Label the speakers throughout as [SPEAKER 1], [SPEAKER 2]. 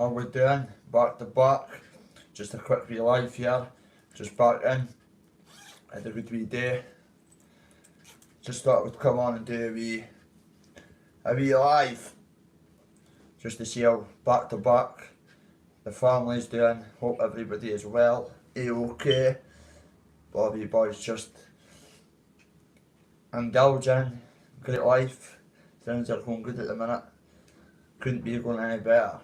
[SPEAKER 1] How we doing? Back to back. Just a quick wee live here. Just back in. Had a good wee day. Just thought we'd come on and do a wee live. Just to see how back to back the family's doing. Hope everybody is well. A-okay. Bobby boy's just indulging. Great life. Things are going good at the minute. Couldn't be going any better.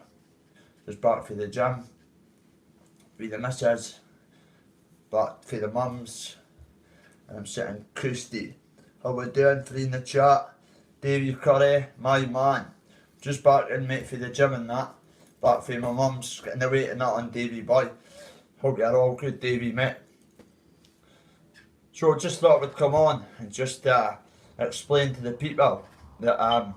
[SPEAKER 1] Just back for the gym. With the missus. Back for the mums. And I'm sitting coosty. How we doing? Free in the chat. Davey Curry, my man. Just back in, mate, for the gym and that. Back for my mum's, getting the weight and that on Davey boy. Hope you're all good, Davey, mate. So just thought we'd come on and just explain to the people that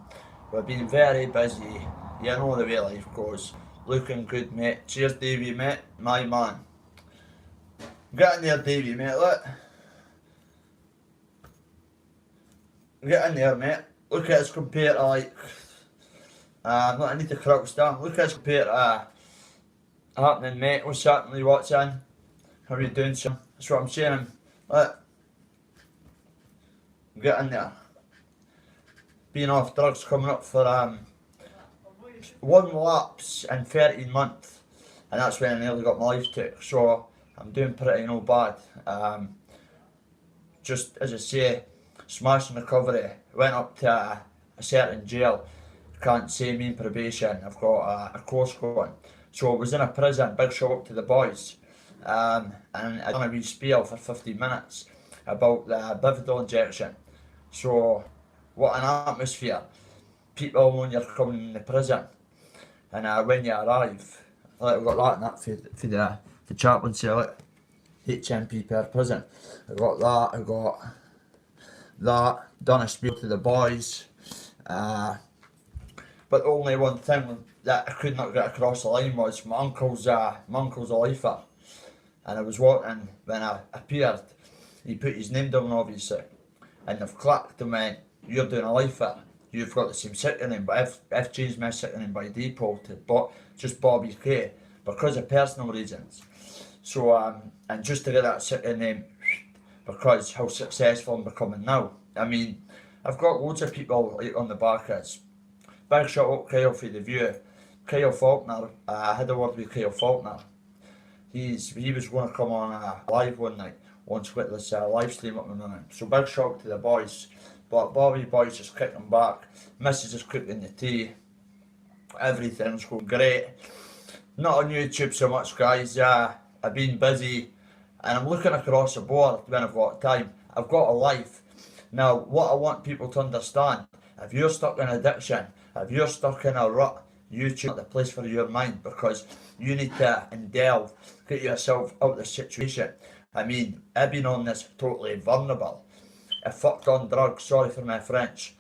[SPEAKER 1] we've been very busy. You know the way life goes. Looking good, mate. Cheers, Davey, mate. My man. Get in there, Davey, mate. Look. Get in there, mate. Look at us compared to like. I need to crouch down. Look at us compared to happening, mate. What's happening? What's in? How are you doing, son? That's what I'm saying. Look. Get in there. Being off drugs coming up for one lapse in 13 months, and that's when I nearly got my life took. So I'm doing pretty no bad. Just as I say, smashing recovery. Went up to a certain jail. Can't say me in probation. I've got a course going. So I was in a prison. Big shout out to the boys. And I done a wee spiel for 15 minutes about the Bividol injection. So what an atmosphere. People when you're coming in the prison. And when you arrive, like we've got that and that for the chaplain cell, HMP per prison. I got that, I got that, done a spiel to the boys. But the only one thing that I could not get across the line was my uncle's a lifer. And I was walking when I appeared, he put his name down obviously. And they've clacked and went, "You're doing a lifer. You've got the same sickening," but I've changed my sickening by default to just Bobby K because of personal reasons. So and just to get that sickening name because how successful I'm becoming now. I mean, I've got loads of people like on the back as big shout out Kyle for the view. Kyle Faulkner, I had a word with Kyle Faulkner. He was going to come on live one night once with this live stream up and running. So big shout out to the boys. But Bobby boy's just kicking back. Mrs is cooking the tea. Everything's going great. Not on YouTube so much, guys. I've been busy and I'm looking across the board when I've got time. I've got a life. Now, what I want people to understand, if you're stuck in addiction, if you're stuck in a rut, YouTube is the place for your mind because you need to delve, get yourself out of the situation. I mean, I've been on this totally vulnerable. I fucked on drugs, sorry for my French,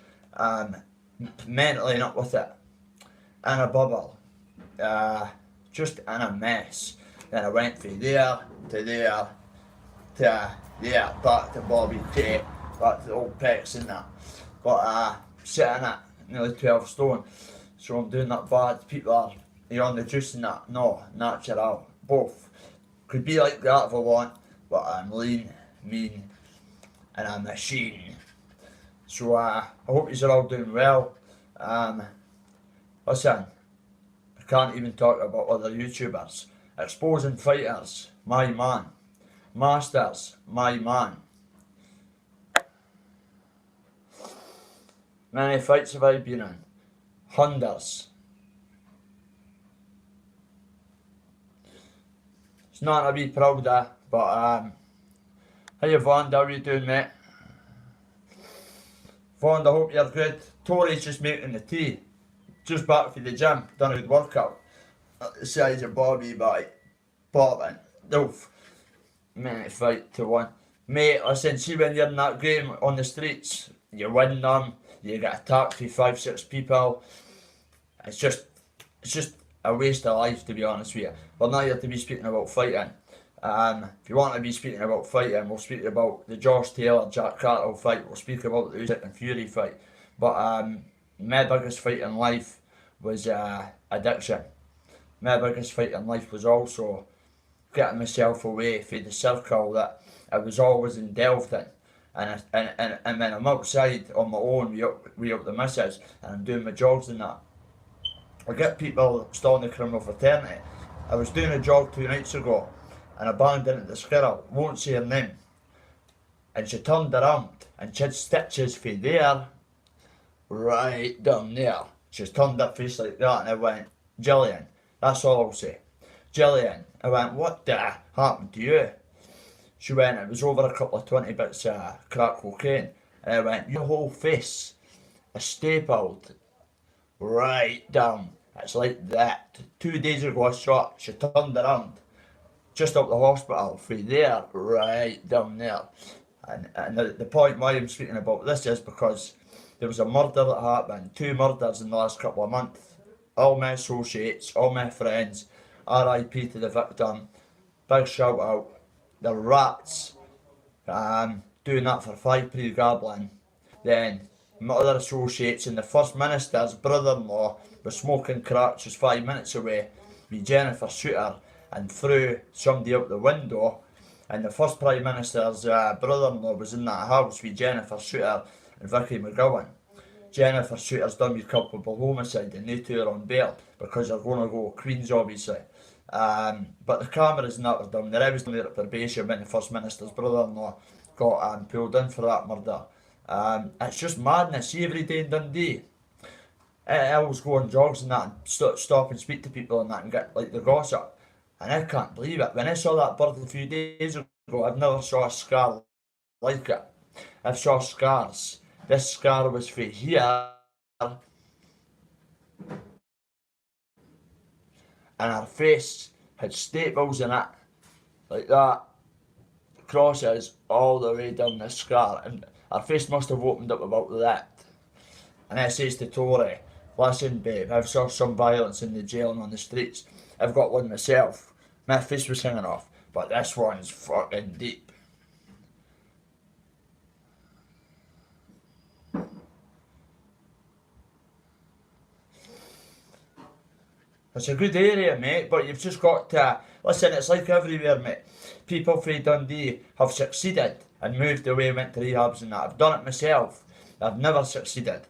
[SPEAKER 1] mentally not with it, in a bubble, just in a mess. Then I went from there, to there, to there, back to Bobby K, back to the old pecs and that. But sitting at nearly 12 stone, so I'm doing that bad. People are, you on the juice and that? No, natural, both. Could be like that if I want, but I'm lean, mean, and a machine. So I hope you're all doing well. Listen, I can't even talk about other YouTubers. Exposing fighters, my man. Masters, my man. Many fights have I been in? Hundreds. It's not to be proud of, but hey Vaughn, how are you doing, mate? Vaughn, I hope you're good. Tori's just making the tea. Just back from the gym, done a good workout. At the size of Bobby by popping. Oof. Minute fight to one. Mate, listen, see when you're in that game on the streets, you win them, you get attacked by 5-6 people. It's just a waste of life, to be honest with you. We're not here to be speaking about fighting. If you want to be speaking about fighting, we'll speak about the Josh Taylor, Jack Cartle fight, we'll speak about the Usyk and Fury fight. But my biggest fight in life was addiction. my biggest fight in life was also getting myself away from the circle that I was always involved in. And when I'm outside on my own with the missus and I'm doing my jogs and that, I get people still in the criminal fraternity. I was doing a jog 2 nights ago and I banged into this girl, won't say her name, and she turned around and she had stitches from there right down there. She's turned her face like that and I went, Gillian, that's all I'll say. Gillian, I went, what the happened to you? She went, it was over a couple of 20 bits of crack cocaine. And I went, your whole face is stapled right down. It's like that. 2 days ago I saw it. She turned around just up the hospital from there right down there. And the point why I'm speaking about this is because there was a murder that happened, 2 murders in the last couple of months. All my associates, all my friends, RIP to the victim, big shout out. The rats, doing that for 5 pre-gambling. Then my other associates and the First Minister's brother-in-law was smoking crack just 5 minutes away with Jennifer Shooter and threw somebody out the window. And the First Prime Minister's brother-in-law was in that house with Jennifer Shooter and Vicky McGowan. Jennifer Shooter's done with culpable homicide and they two are on bail because they're going to go Queens obviously. But the cameras and that were done there. I was there at probation when the First Minister's brother-in-law got pulled in for that murder. It's just madness. See, every day in Dundee, I always go on jogs and that and stop and speak to people and that and get like the gossip. And I can't believe it. When I saw that bird a few days ago, I've never saw a scar like it. I've saw scars. This scar was for here, and her face had staples in it, like that, crosses all the way down the scar, and her face must have opened up about that. And I says to Tori, listen babe, I've saw some violence in the jail and on the streets. I've got one myself. My face was hanging off, but this one's fucking deep. It's a good area, mate, but you've just got to... Listen, it's like everywhere, mate. People from Dundee have succeeded and moved away, went to rehabs and that. I've done it myself. I've never succeeded.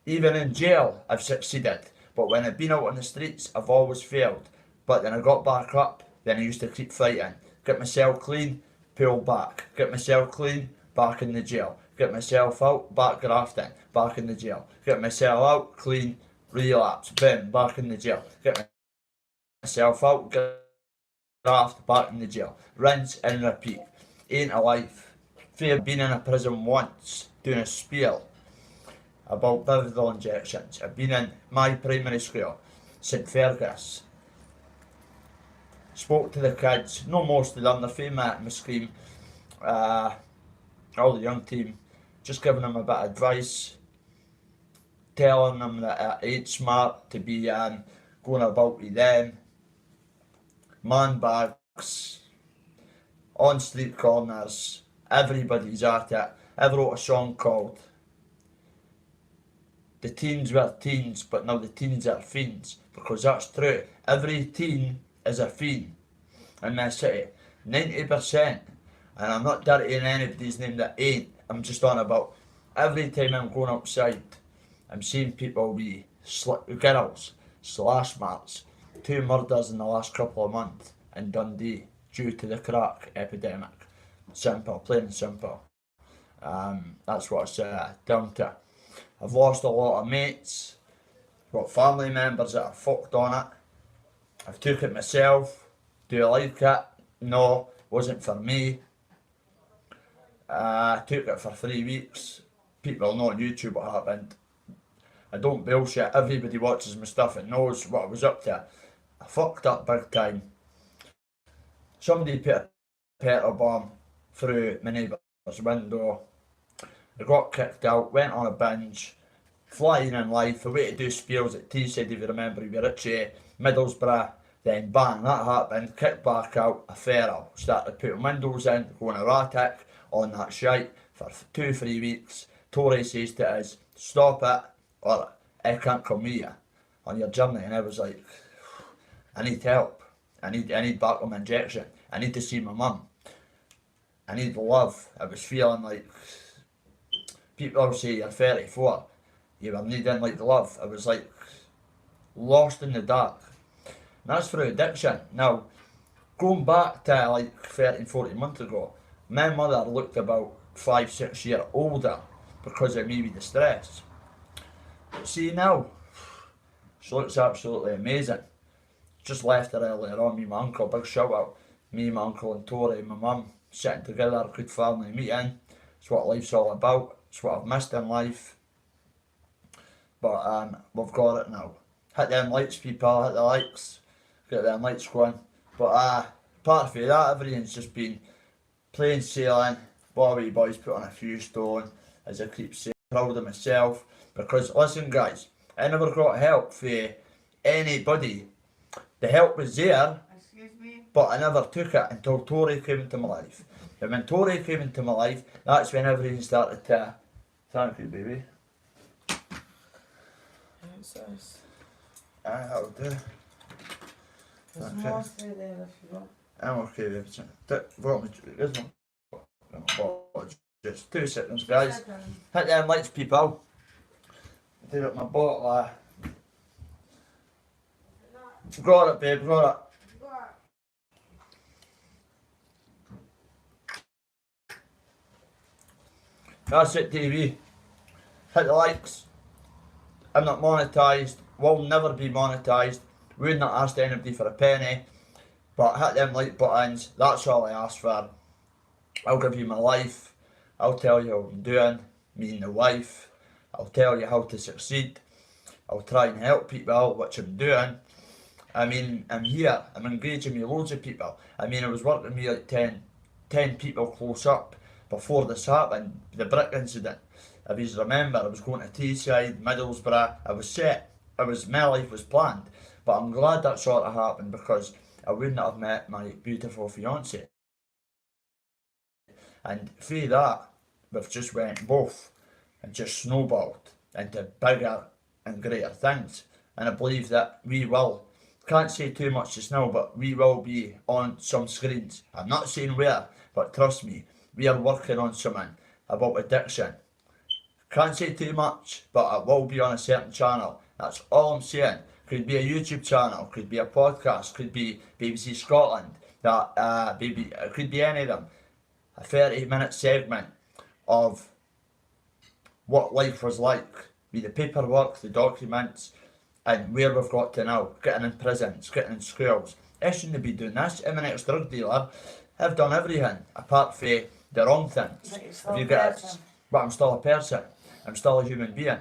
[SPEAKER 1] Even in jail, I've succeeded. But when I've been out on the streets, I've always failed. But then I got back up, then I used to keep fighting. Get myself clean, pull back. Get myself clean, back in the jail. Get myself out, back grafting, back in the jail. Get myself out, clean, relapse, boom, back in the jail. Get myself out, graft, back in the jail. Rinse and repeat. Ain't a life. Fear being in a prison once, doing a spiel about Vividal injections. I've been in my primary school, St Fergus. Spoke to the kids, no most of them, they're from my scheme. All the young team, just giving them a bit of advice, telling them that it ain't smart to be going about with them. Man bags, on street corners, everybody's at it. I wrote a song called The Teens Were Teens, but now the teens are fiends, because that's true. Every teen is a fiend in my city, 90%. And I'm not dirtying anybody's name that ain't. I'm just on about every time I'm going outside, I'm seeing people with girls, slash marks. 2 murders in the last couple of months in Dundee due to the crack epidemic. Simple, plain and simple. That's what it's down to. I've lost a lot of mates, got family members that are fucked on it. I've took it myself. Do I like it? No, wasn't for me. I took it for 3 weeks. People know on YouTube what happened. I don't bullshit. Everybody watches my stuff and knows what I was up to. I fucked up big time. Somebody put a petrol bomb through my neighbour's window. I got kicked out, went on a binge, flying in life, away to do spiels at Teesside, if you remember, with Richie, Middlesbrough. Then bang, that happened, kicked back out, a feral. Started putting windows in, going erratic on that shite for 2-3 weeks. Tory says to us, stop it, or I can't come with you on your journey. And I was like, I need help. I need back on my injection. I need to see my mum. I need love. I was feeling like people say you're 34. You were needing like love. I was like lost in the dark. And that's through addiction. Now, going back to like 13, 14 months ago, my mother looked about 5, 6 years older because of me with the stress. But see now, she looks absolutely amazing. Just left her earlier on, me and my uncle, big shout out. Me, my uncle and Tori and my mum sitting together, good family meeting. It's what life's all about. It's what I've missed in life. But we've got it now. Hit them lights, people, hit the likes. Get them lights going. But apart from that, everything's just been plain sailing. Boys put on a few stone, as I keep saying. Proud of myself. Because listen guys, I never got help for anybody. The help was there, but I never took it until Tori came into my life. And when Tori came into my life, that's when everything started to... Thank you, baby. That'll do.
[SPEAKER 2] There's more through there if you want.
[SPEAKER 1] I'm okay, baby. Just 2 seconds, guys. Hit them lights, people. Do up my bottle. Got it, babe, got it. That's it, TV. Hit the likes. I'm not monetised. Will never be monetised. Would not ask anybody for a penny. But hit them like buttons. That's all I ask for. I'll give you my life. I'll tell you how I'm doing. Me and the wife. I'll tell you how to succeed. I'll try and help people, which I'm doing. I mean, I'm here. I'm engaging with loads of people. I mean, I was working with like 10 people close up before this happened, the brick incident. If you remember, I was going to Teesside, Middlesbrough. I was set. My life was planned. But I'm glad that sort of happened because I wouldn't have met my beautiful fiance. And through that, we've just went both and just snowballed into bigger and greater things. And I believe that we will. Can't say too much just now, but we will be on some screens. I'm not saying where, but trust me, we are working on something about addiction. Can't say too much, but it will be on a certain channel. That's all I'm saying. Could be a YouTube channel, could be a podcast, could be BBC Scotland. It could be any of them. A 30-minute segment of what life was like, with the paperwork, the documents, and where we've got to now. Getting in prisons, getting in schools. I shouldn't be doing this. I'm an ex-drug dealer. I've done everything apart from the wrong things.
[SPEAKER 2] But you're still a person.
[SPEAKER 1] But I'm still a person. I'm still a human being.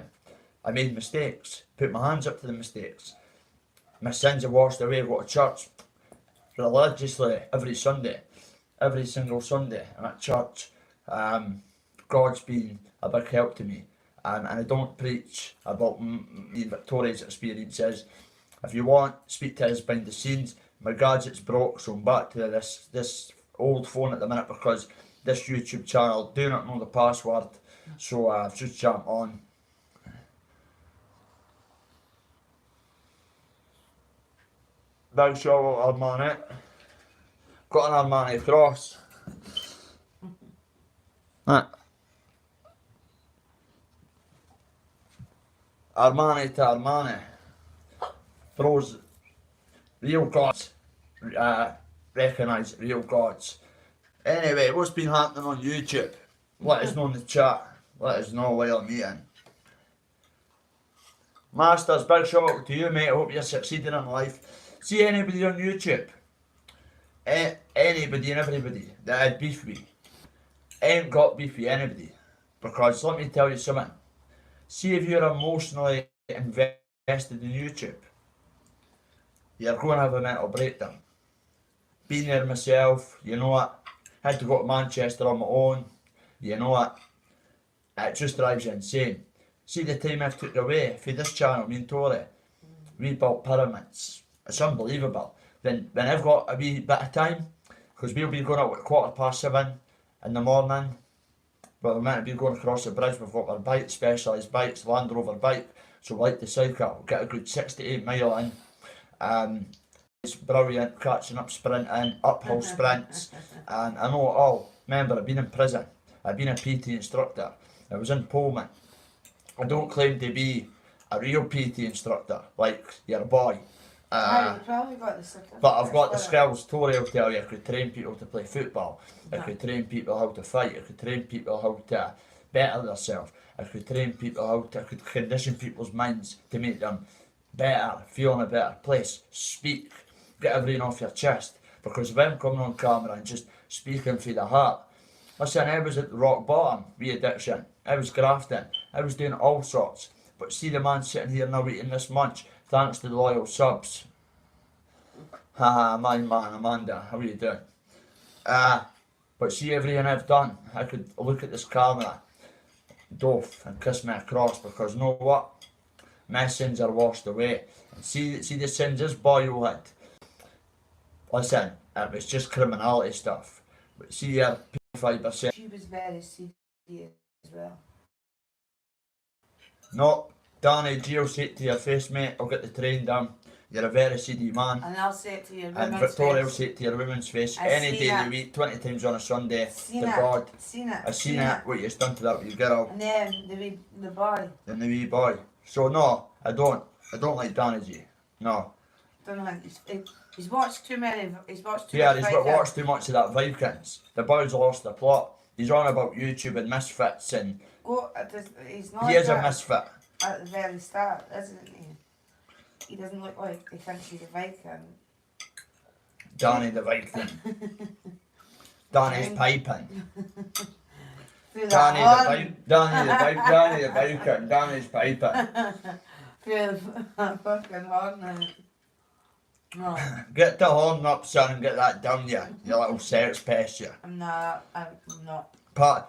[SPEAKER 1] I made mistakes. Put my hands up to the mistakes. My sins are washed away. I go to church religiously every Sunday. Every single Sunday. I'm at church. God's been a big help to me. And I don't preach about me and Victoria's experiences. If you want, speak to us behind the scenes. My gadget's broke, so I'm back to this old phone at the minute because this YouTube channel do not know the password. So I've just jumped on. Big shout out Armani. Got an Armani cross. Armani to Armani. Those real gods recognise real gods. Anyway, what's been happening on YouTube? Let us know in the chat. Let us know while I'm eating. Masters, big shout out to you, mate. I hope you're succeeding in life. See anybody on YouTube? Anybody and everybody that had beef with me. Ain't got beef with anybody. Because let me tell you something. See if you're emotionally invested in YouTube, you're going to have a mental breakdown. Been there myself, you know what? Had to go to Manchester on my own, you know what? It just drives you insane. See the time I've took away for this channel, me and Tori, we built pyramids. It's unbelievable. Then when I've got a wee bit of time, because we'll be going out at 7:15 in the morning. Well, we're meant to be going across the bridge. We've got our bikes, specialised bikes, Land Rover bike. So we like to cycle, get a good 6 to 8 mile in. brilliant, catching up sprinting, uphill sprints, and I know it all. Remember, I've been in prison, I've been a PT instructor, I was in Pullman. I don't claim to be a real PT instructor, like your boy.
[SPEAKER 2] You probably got the certificate.
[SPEAKER 1] But I've got the skills. Tori will tell you, I could train people to play football, I could train people how to fight, I could train people how to better themselves, I could train people how to, I could condition people's minds to make them better, feel in a better place, speak, get everything off your chest. Because if I'm coming on camera and just speaking through the heart, listen, I was at the rock bottom with addiction, I was grafting, I was doing all sorts. But see the man sitting here now eating this munch, thanks to the loyal subs. Haha, my man, Amanda, how are you doing? But see everything I've done, I could look at this camera, doff, and kiss me across, because you know what? My sins are washed away. And see the sins this boy had. Listen, it was just criminality stuff. But see here, 5%.
[SPEAKER 2] She was very serious as well.
[SPEAKER 1] No, Danny G will say it to your face, mate, I'll get the train down. You're a very seedy man.
[SPEAKER 2] And I'll say it to your
[SPEAKER 1] And
[SPEAKER 2] woman's
[SPEAKER 1] Victoria will
[SPEAKER 2] face.
[SPEAKER 1] say it to your woman's face.
[SPEAKER 2] I
[SPEAKER 1] Any
[SPEAKER 2] seen
[SPEAKER 1] day of
[SPEAKER 2] it.
[SPEAKER 1] the week, 20 times on a Sunday.
[SPEAKER 2] Seen
[SPEAKER 1] To
[SPEAKER 2] it.
[SPEAKER 1] God.
[SPEAKER 2] Seen it.
[SPEAKER 1] I seen it, what you've done to that wee girl.
[SPEAKER 2] And then the boy.
[SPEAKER 1] And the wee boy. So no, I don't like Danny G. No.
[SPEAKER 2] Don't know. He's watched too many. He's watched too
[SPEAKER 1] Yeah,
[SPEAKER 2] many.
[SPEAKER 1] he's watched too much of that Vikings. The boy's lost the plot. He's on about YouTube and misfits, and
[SPEAKER 2] He's not.
[SPEAKER 1] he is a misfit.
[SPEAKER 2] At the very start, isn't he? He doesn't look like he thinks he's a Viking.
[SPEAKER 1] Danny the Viking. Danny's piping. Danny the Viking. Danny's piping.
[SPEAKER 2] Through the fucking horn. Oh.
[SPEAKER 1] Get the horn up, son, and get that down you little sex pest, you.
[SPEAKER 2] I'm not.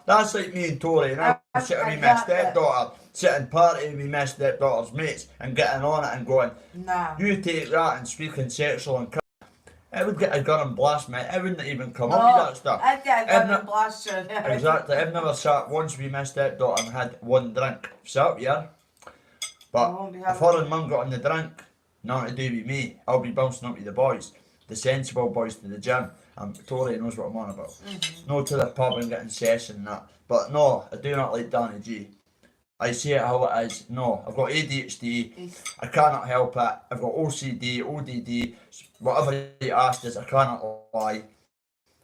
[SPEAKER 1] That's like me and Tori, you know, sitting with my stepdaughter, sitting partying with my stepdaughter's mates and getting on it and going,
[SPEAKER 2] Nah.
[SPEAKER 1] you take that and speaking sexual and I would get a gun and blast me. I wouldn't even come up with that stuff.
[SPEAKER 2] I'd get a gun and blast you.
[SPEAKER 1] Exactly. I've never sat once with my stepdaughter and had one drink. Sat here. But if her and mum got on the drink, nothing to do with me. I'll be bouncing up with the boys. The sensible boys to the gym. And Tori knows what I'm on about. No to the pub and getting session and that. But no, I do not like Danny G. I say it how it is. No, I've got ADHD. I cannot help it. I've got OCD, ODD. Whatever you asked is, I cannot lie.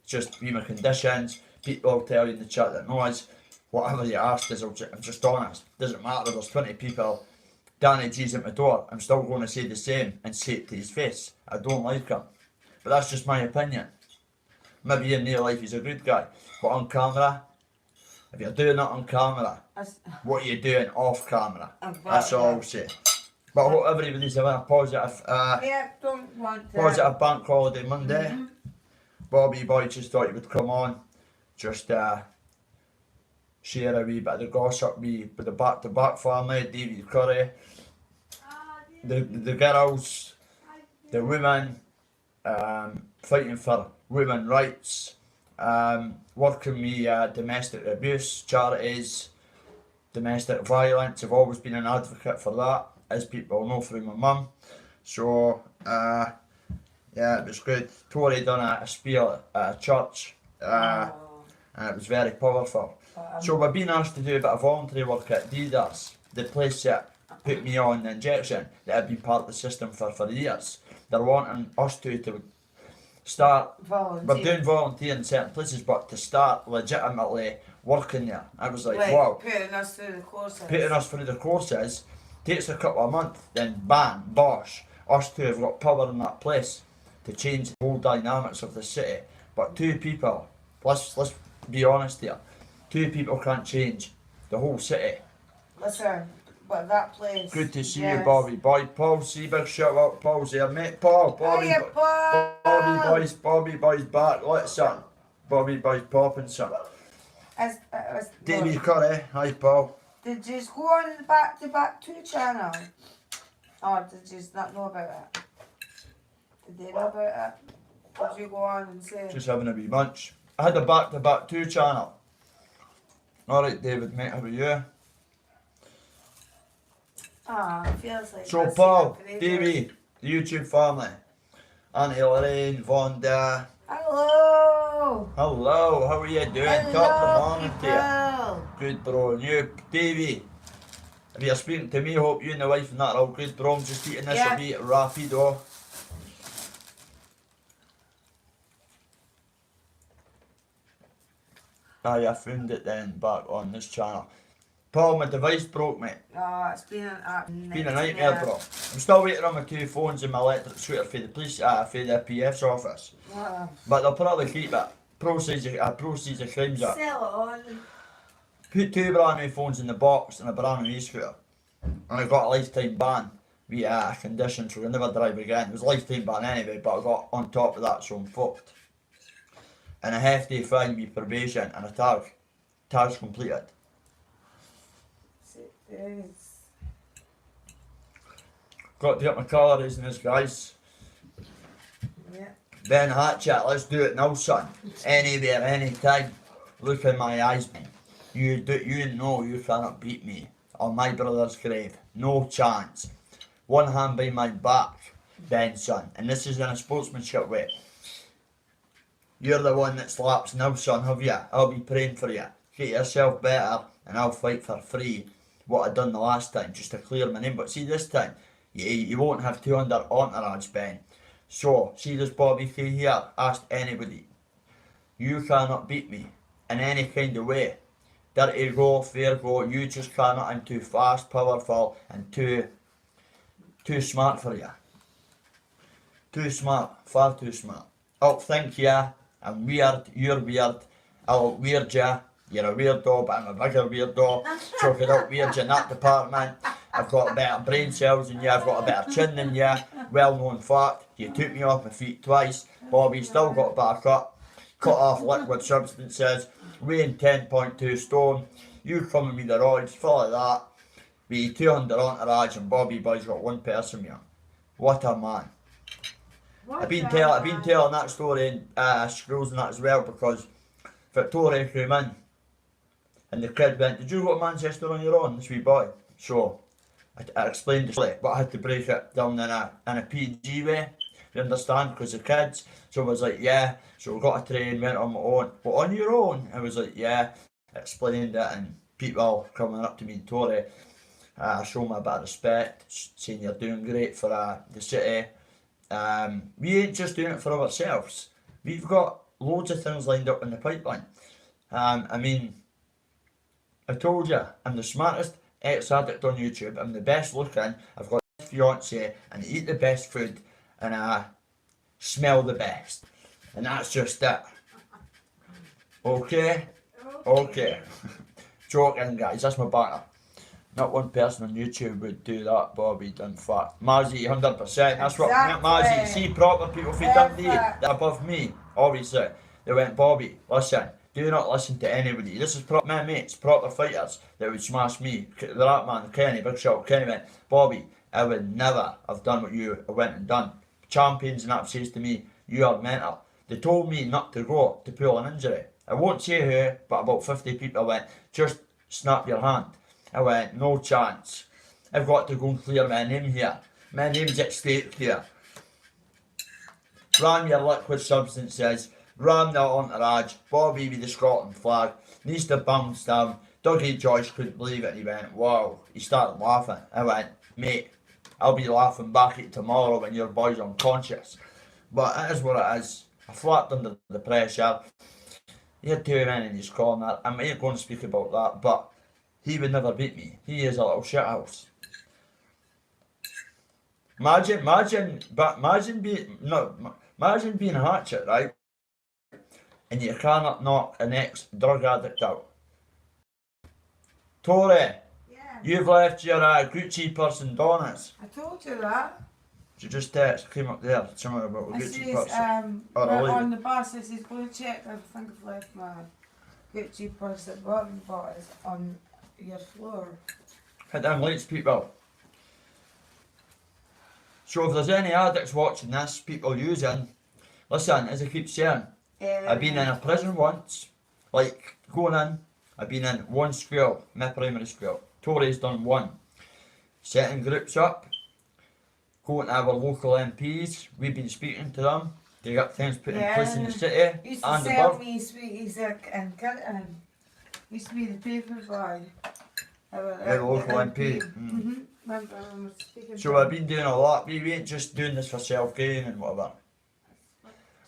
[SPEAKER 1] It's just be my conditions. People will tell you in the chat that knows. Whatever you asked is, I'm just honest. Doesn't matter. There's 20 people. Danny G's at my door. I'm still going to say the same and say it to his face. I don't like him. But that's just my opinion. Maybe in real life he's a good guy, but on camera, if you're doing it on camera, what are you doing off camera? That's all I'll say. But I hope everybody's having a positive, positive bank holiday Monday. Bobby Boy just thought he would come on, just share a wee bit of the gossip with the back-to-back family, David Curry, the girls, the women, fighting for women's rights, working with domestic abuse charities, domestic violence. I've always been an advocate for that, as people know through my mum. So yeah, it was good. Tori done a spiel at a church, and it was very powerful. So we've been asked to do a bit of voluntary work at Adidas, the place that put me on the injection, that I've been part of the system for years. They're wanting us to start, we're doing volunteer in certain places, but to start legitimately working there. I was like, wow.
[SPEAKER 2] Putting us through the courses.
[SPEAKER 1] Putting us through the courses takes a couple of months, then bang, bosh, us two have got power in that place to change the whole dynamics of the city. But two people, let's be honest here, two people can't change the whole city.
[SPEAKER 2] Listen, but that place.
[SPEAKER 1] Good to see you, Bobby Boy. Paul, see, big shout out, Paul's here, mate. Bobby Boy's back. Listen, Bobby Boy's popping son. David Curry, hi Paul.
[SPEAKER 2] Did you go on the back-to-back 2 channel? Or did you not know about it? Did they know about it? Did you go on and say?
[SPEAKER 1] Just having a wee munch. I had a back-to-back 2 channel. Alright David, mate, how are you?
[SPEAKER 2] It feels like
[SPEAKER 1] So Paul, Davey, the YouTube family, Auntie Lorraine, Vonda.
[SPEAKER 2] Hello.
[SPEAKER 1] Hello, how are you doing?
[SPEAKER 2] Hello,
[SPEAKER 1] Top of the morning to
[SPEAKER 2] people.
[SPEAKER 1] you. Good, bro. And you, Davey, if you're speaking to me, hope you and the wife and that are all good, bro. I'm just eating this
[SPEAKER 2] Yeah.
[SPEAKER 1] a wee rapido. Aye, I found it then back on this channel. Paul, my device broke, mate.
[SPEAKER 2] Oh, it's been
[SPEAKER 1] Been a nightmare, bro. I'm still waiting on my 2 phones and my electric scooter for the police, for the PF's office.
[SPEAKER 2] Wow.
[SPEAKER 1] But they'll probably keep it. Proceeds of crimes up.
[SPEAKER 2] Sell it on.
[SPEAKER 1] Put 2 brand new phones in the box and a brand new e-scooter. And I got a lifetime ban via a condition, so we'll never drive again. It was a lifetime ban anyway, but I got on top of that, so I'm fucked. And a hefty fine with probation and a tag. Tag's completed.
[SPEAKER 2] It is.
[SPEAKER 1] Got to get my calories in this, guys.
[SPEAKER 2] Yeah.
[SPEAKER 1] Ben Hatchet, let's do it now, son. Anywhere, anytime. Look in my eyes, man. You know you cannot beat me on my brother's grave. No chance. One hand behind my back, Ben, son. And this is in a sportsmanship way. You're the one that slaps now, son, have you? I'll be praying for you. Get yourself better, and I'll fight for free. What I done the last time, just to clear my name. But see, this time, you won't have 200 entourage, Ben. So, see this Bobby K here? Ask anybody. You cannot beat me in any kind of way. Dirty go, fair go, you just cannot. I'm too fast, powerful, and too smart for you. Too smart, far too smart. I'll think ya, I'm weird, you're weird, I'll weird ya, you're a weirdo, but I'm a bigger weirdo, so could I weird you in that department. I've got better brain cells than you, I've got a better chin than you, well known fact, you took me off my feet twice, Bobby still got back up, cut off liquid substances, weighing 10.2 stone, you coming with the roids, full of that, with 200 entourage and Bobby Boy's got 1 person here. What a man. I've been telling that story in schools and that as well, because Victoria came in and the kid went, did you go to Manchester on your own, this wee boy? So I explained the story, but I had to break it down in a PG way, you understand, because the kids. So I was like, yeah, so we got a train, went on my own. But on your own? I was like, yeah, explained it, and people coming up to me in Tory, show me a bit of respect, saying you're doing great for the city. We ain't just doing it for ourselves. We've got loads of things lined up in the pipeline. I mean, I told you, I'm the smartest ex-addict on YouTube. I'm the best looking. I've got a fiance, and I eat the best food, and I smell the best. And that's just it. Okay? Okay. Joking, guys. That's my banter. Not one person on YouTube would do that, Bobby, in fact. Mazzy, 100%. That's what Mazzy, see proper people from Dundee, they're above me, obviously. They went, Bobby, listen, do not listen to anybody. This is my mates, proper fighters that would smash me. The rap man, Kenny, big shout, Kenny went, Bobby, I would never have done what you went and done. Champions and that says to me, you are mental. They told me not to go to pull an injury. I won't say who, but about 50 people went, just snap your hand. I went, no chance. I've got to go and clear my name here. My name's at stake here. Ram your liquid substances, ram the entourage, Bobby with the Scotland flag, needs to bounce down. Dougie Joyce couldn't believe it, and he went, wow. He started laughing. I went, mate, I'll be laughing back at you tomorrow when your boy's unconscious. But it is what it is. I flapped under the pressure. He had 2 men in his corner. I ain't going to speak about that, but he would never beat me. He is a little shithouse. Imagine being a hatchet, right? And you cannot knock an ex-drug addict out. Tory,
[SPEAKER 2] Yeah.
[SPEAKER 1] you've left your Gucci purse in Donna's.
[SPEAKER 2] I told you that.
[SPEAKER 1] She just came up there, somewhere about a
[SPEAKER 2] I
[SPEAKER 1] Gucci
[SPEAKER 2] says,
[SPEAKER 1] purse. Or
[SPEAKER 2] right
[SPEAKER 1] a
[SPEAKER 2] on the bus, I says, go check. I think I've left my Gucci purse at bottom, but it's on your floor.
[SPEAKER 1] Hit them lights, people. So if there's any addicts watching this, people using, listen, as I keep saying, I've been in a prison once, like going in, I've been in 1 school, my primary school. Tory's done 1. Setting groups up, going to our local MPs. We've been speaking to them to get things put in place in the city
[SPEAKER 2] Used to
[SPEAKER 1] and
[SPEAKER 2] sell
[SPEAKER 1] above.
[SPEAKER 2] me sweeties in Kirton. Used to be the paper boy.
[SPEAKER 1] The local MP.
[SPEAKER 2] Remember when we were speaking
[SPEAKER 1] So
[SPEAKER 2] to
[SPEAKER 1] I've
[SPEAKER 2] him?
[SPEAKER 1] been doing a lot. We ain't just doing this for self-gain and whatever.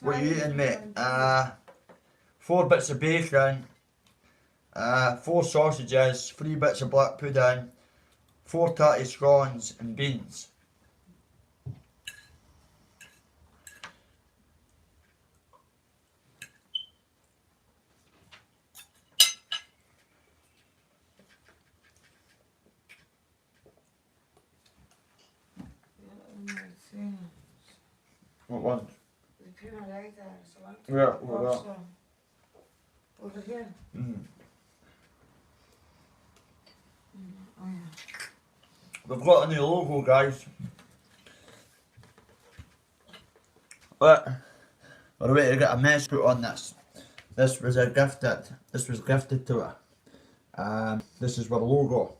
[SPEAKER 1] What are you eating, mate? 4 bits of bacon, 4 sausages, 3 bits of black pudding, 4 tatty scones and beans. What one?
[SPEAKER 2] The pure right there, so I want to
[SPEAKER 1] Yeah, what
[SPEAKER 2] wash
[SPEAKER 1] that?
[SPEAKER 2] them. Over here. Oh yeah.
[SPEAKER 1] We've got a new logo, guys. But we're waiting to get a mess put on this. This was gifted to her. This is our logo.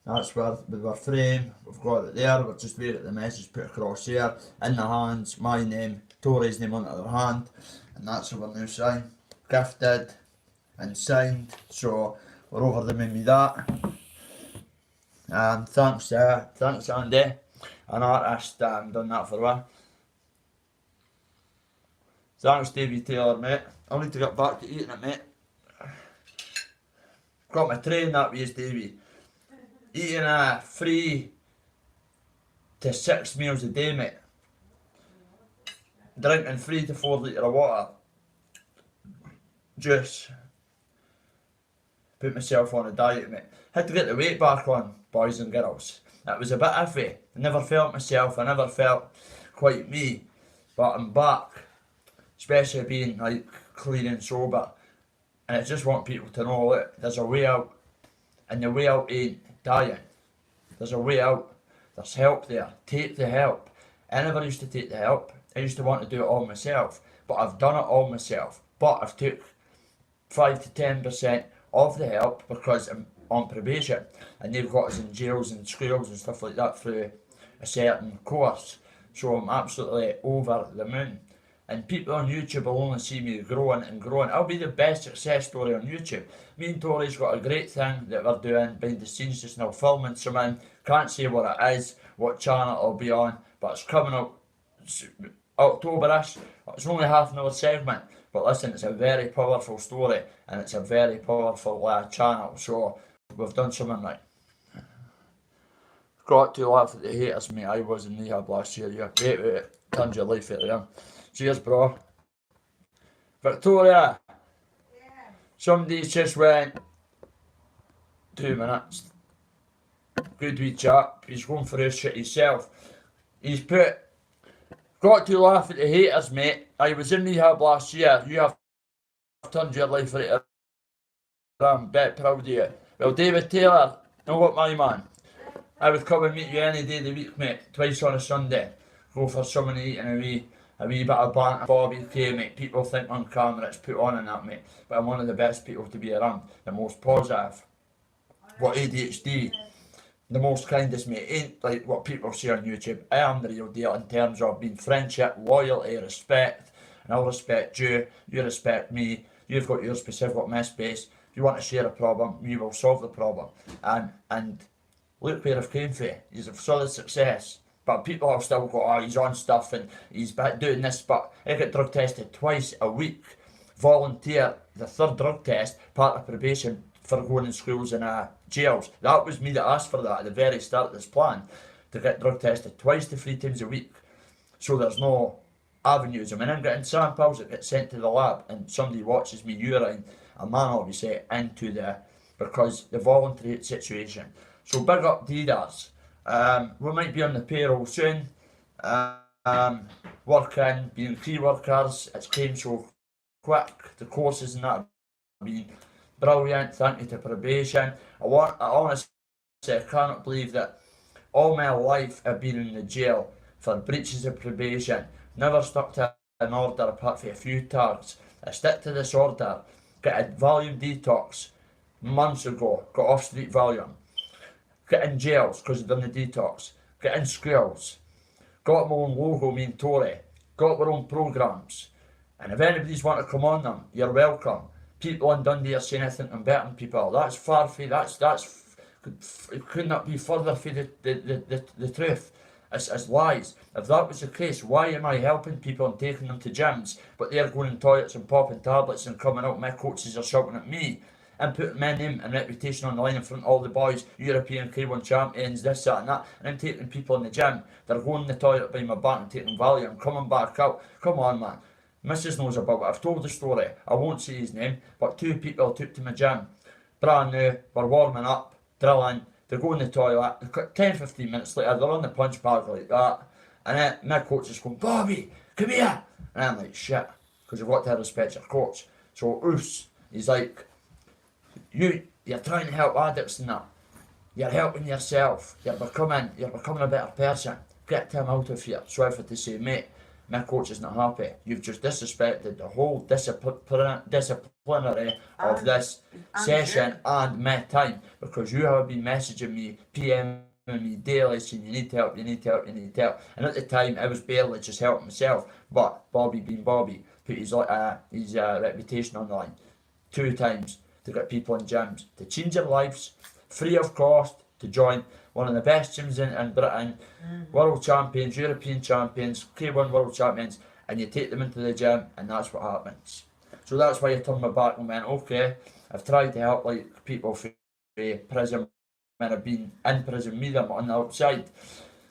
[SPEAKER 1] That's where with our frame, we've got it there, we're just waiting at the message put across here. In the hands, my name, Tori's name on the other hand, and that's our new sign. Gifted and signed, so we're over them with that. Thanks Andy, an artist, done that for me. Thanks Davey Taylor, mate. I need to get back to eating it, mate. Got my train that way, Davey. Eating 3 to 6 meals a day, mate. Drinking 3 to 4 litre of water. Juice. Put myself on a diet, mate. Had to get the weight back on, boys and girls. It was a bit iffy. I never felt myself, I never felt quite me. But I'm back. Especially being like clean and sober. And I just want people to know that there's a way out. And the way out ain't dying. There's a way out. There's help there. Take the help. I never used to take the help. I used to want to do it all myself. But I've done it all myself. But I've took 5 to 10% of the help because I'm on probation. And they've got us in jails and schools and stuff like that through a certain course. So I'm absolutely over the moon. And people on YouTube will only see me growing and growing. I'll be the best success story on YouTube. Me and Tori's got a great thing that we're doing behind the scenes just now, filming some in. Can't say what it is, what channel it'll be on, but it's coming up October-ish. It's only half an hour segment, but listen, it's a very powerful story and it's a very powerful channel. So we've done something right. Got to laugh at the haters, mate. I was in rehab last year. Yeah, wait. Turned your life out of them. Cheers, bro. Victoria.
[SPEAKER 2] Yeah.
[SPEAKER 1] Somebody's just went 2 minutes. Good wee chap. He's going for his shit himself. He's put, got to laugh at the haters, mate. I was in rehab last year. You have turned your life around. I'm bet proud of you. Well, David Taylor, know what, my man? I would come and meet you any day of the week, mate. Twice on a Sunday. Go for something to eat and a wee bit of banter, barbecue, mate. People think on camera it's put on and that, mate. But I'm one of the best people to be around. The most positive. What ADHD. The most kindest, mate. Ain't like what people say on YouTube. I am the real deal in terms of being friendship, loyalty, respect. And I'll respect you. You respect me. You've got your specific MySpace. If you want to share a problem, we will solve the problem. And look where I've came from. He's a solid success. But people have still got, oh, he's on stuff and he's doing this. But I get drug tested twice a week. Volunteer, the 3rd drug test, part of probation for going in schools and jails. That was me that asked for that at the very start of this plan. To get drug tested twice to 3 times a week. So there's no avenues. I mean, I'm getting samples that get sent to the lab and somebody watches me urine, a man obviously, into because the voluntary situation. So big up Didas. We might be on the payroll soon. Working, being key workers, it's came so quick. The courses and that have been brilliant. Thank you to probation. I honestly, I cannot believe that all my life I've been in the jail for breaches of probation. Never stuck to an order apart from a few tags. I stick to this order. Got a Valium detox months ago. Got off street Valium. Get in jails because I've done the detox. Get in schools. got my own logo, me and Tory, got our own programmes. And if anybody's want to come on them, you're welcome. People in Dundee are saying anything and betting people. That's far from, it could not be further from the truth. It's lies. If that was the case, why am I helping people and taking them to gyms, but they're going in toilets and popping tablets and coming out, my coaches are shouting at me and putting my name and reputation on the line in front of all the boys, European K1 champions, this, that and that, and I'm taking people in the gym, they're going in the toilet by my back and taking value and coming back out. Come on, man. Mrs. knows about it. I've told the story. I won't say his name, but 2 people I took to my gym, brand new, we're warming up, drilling, they go in the toilet, 10-15 minutes later, they're on the punch bag like that, and then my coach is going, Bobby, come here, and I'm like, shit, because you've got to respect your coach. So, he's like, you're trying to help addicts and that, you're helping yourself, you're becoming a better person, get him out of here. So I have to say, mate, my coach is not happy. You've just disrespected the whole disciplinary of this session and my time, because you have been messaging me, PMing me daily saying you need help. And at the time I was barely just helping myself, but Bobby being Bobby put his reputation on the line 2 times to get people in gyms to change their lives, free of cost, to join one of the best gyms in Britain, world champions, European champions, K1 world champions, and you take them into the gym, and that's what happens. So that's why I turned my back and went, okay, I've tried to help like people from prison when I've been in prison, me them on the outside,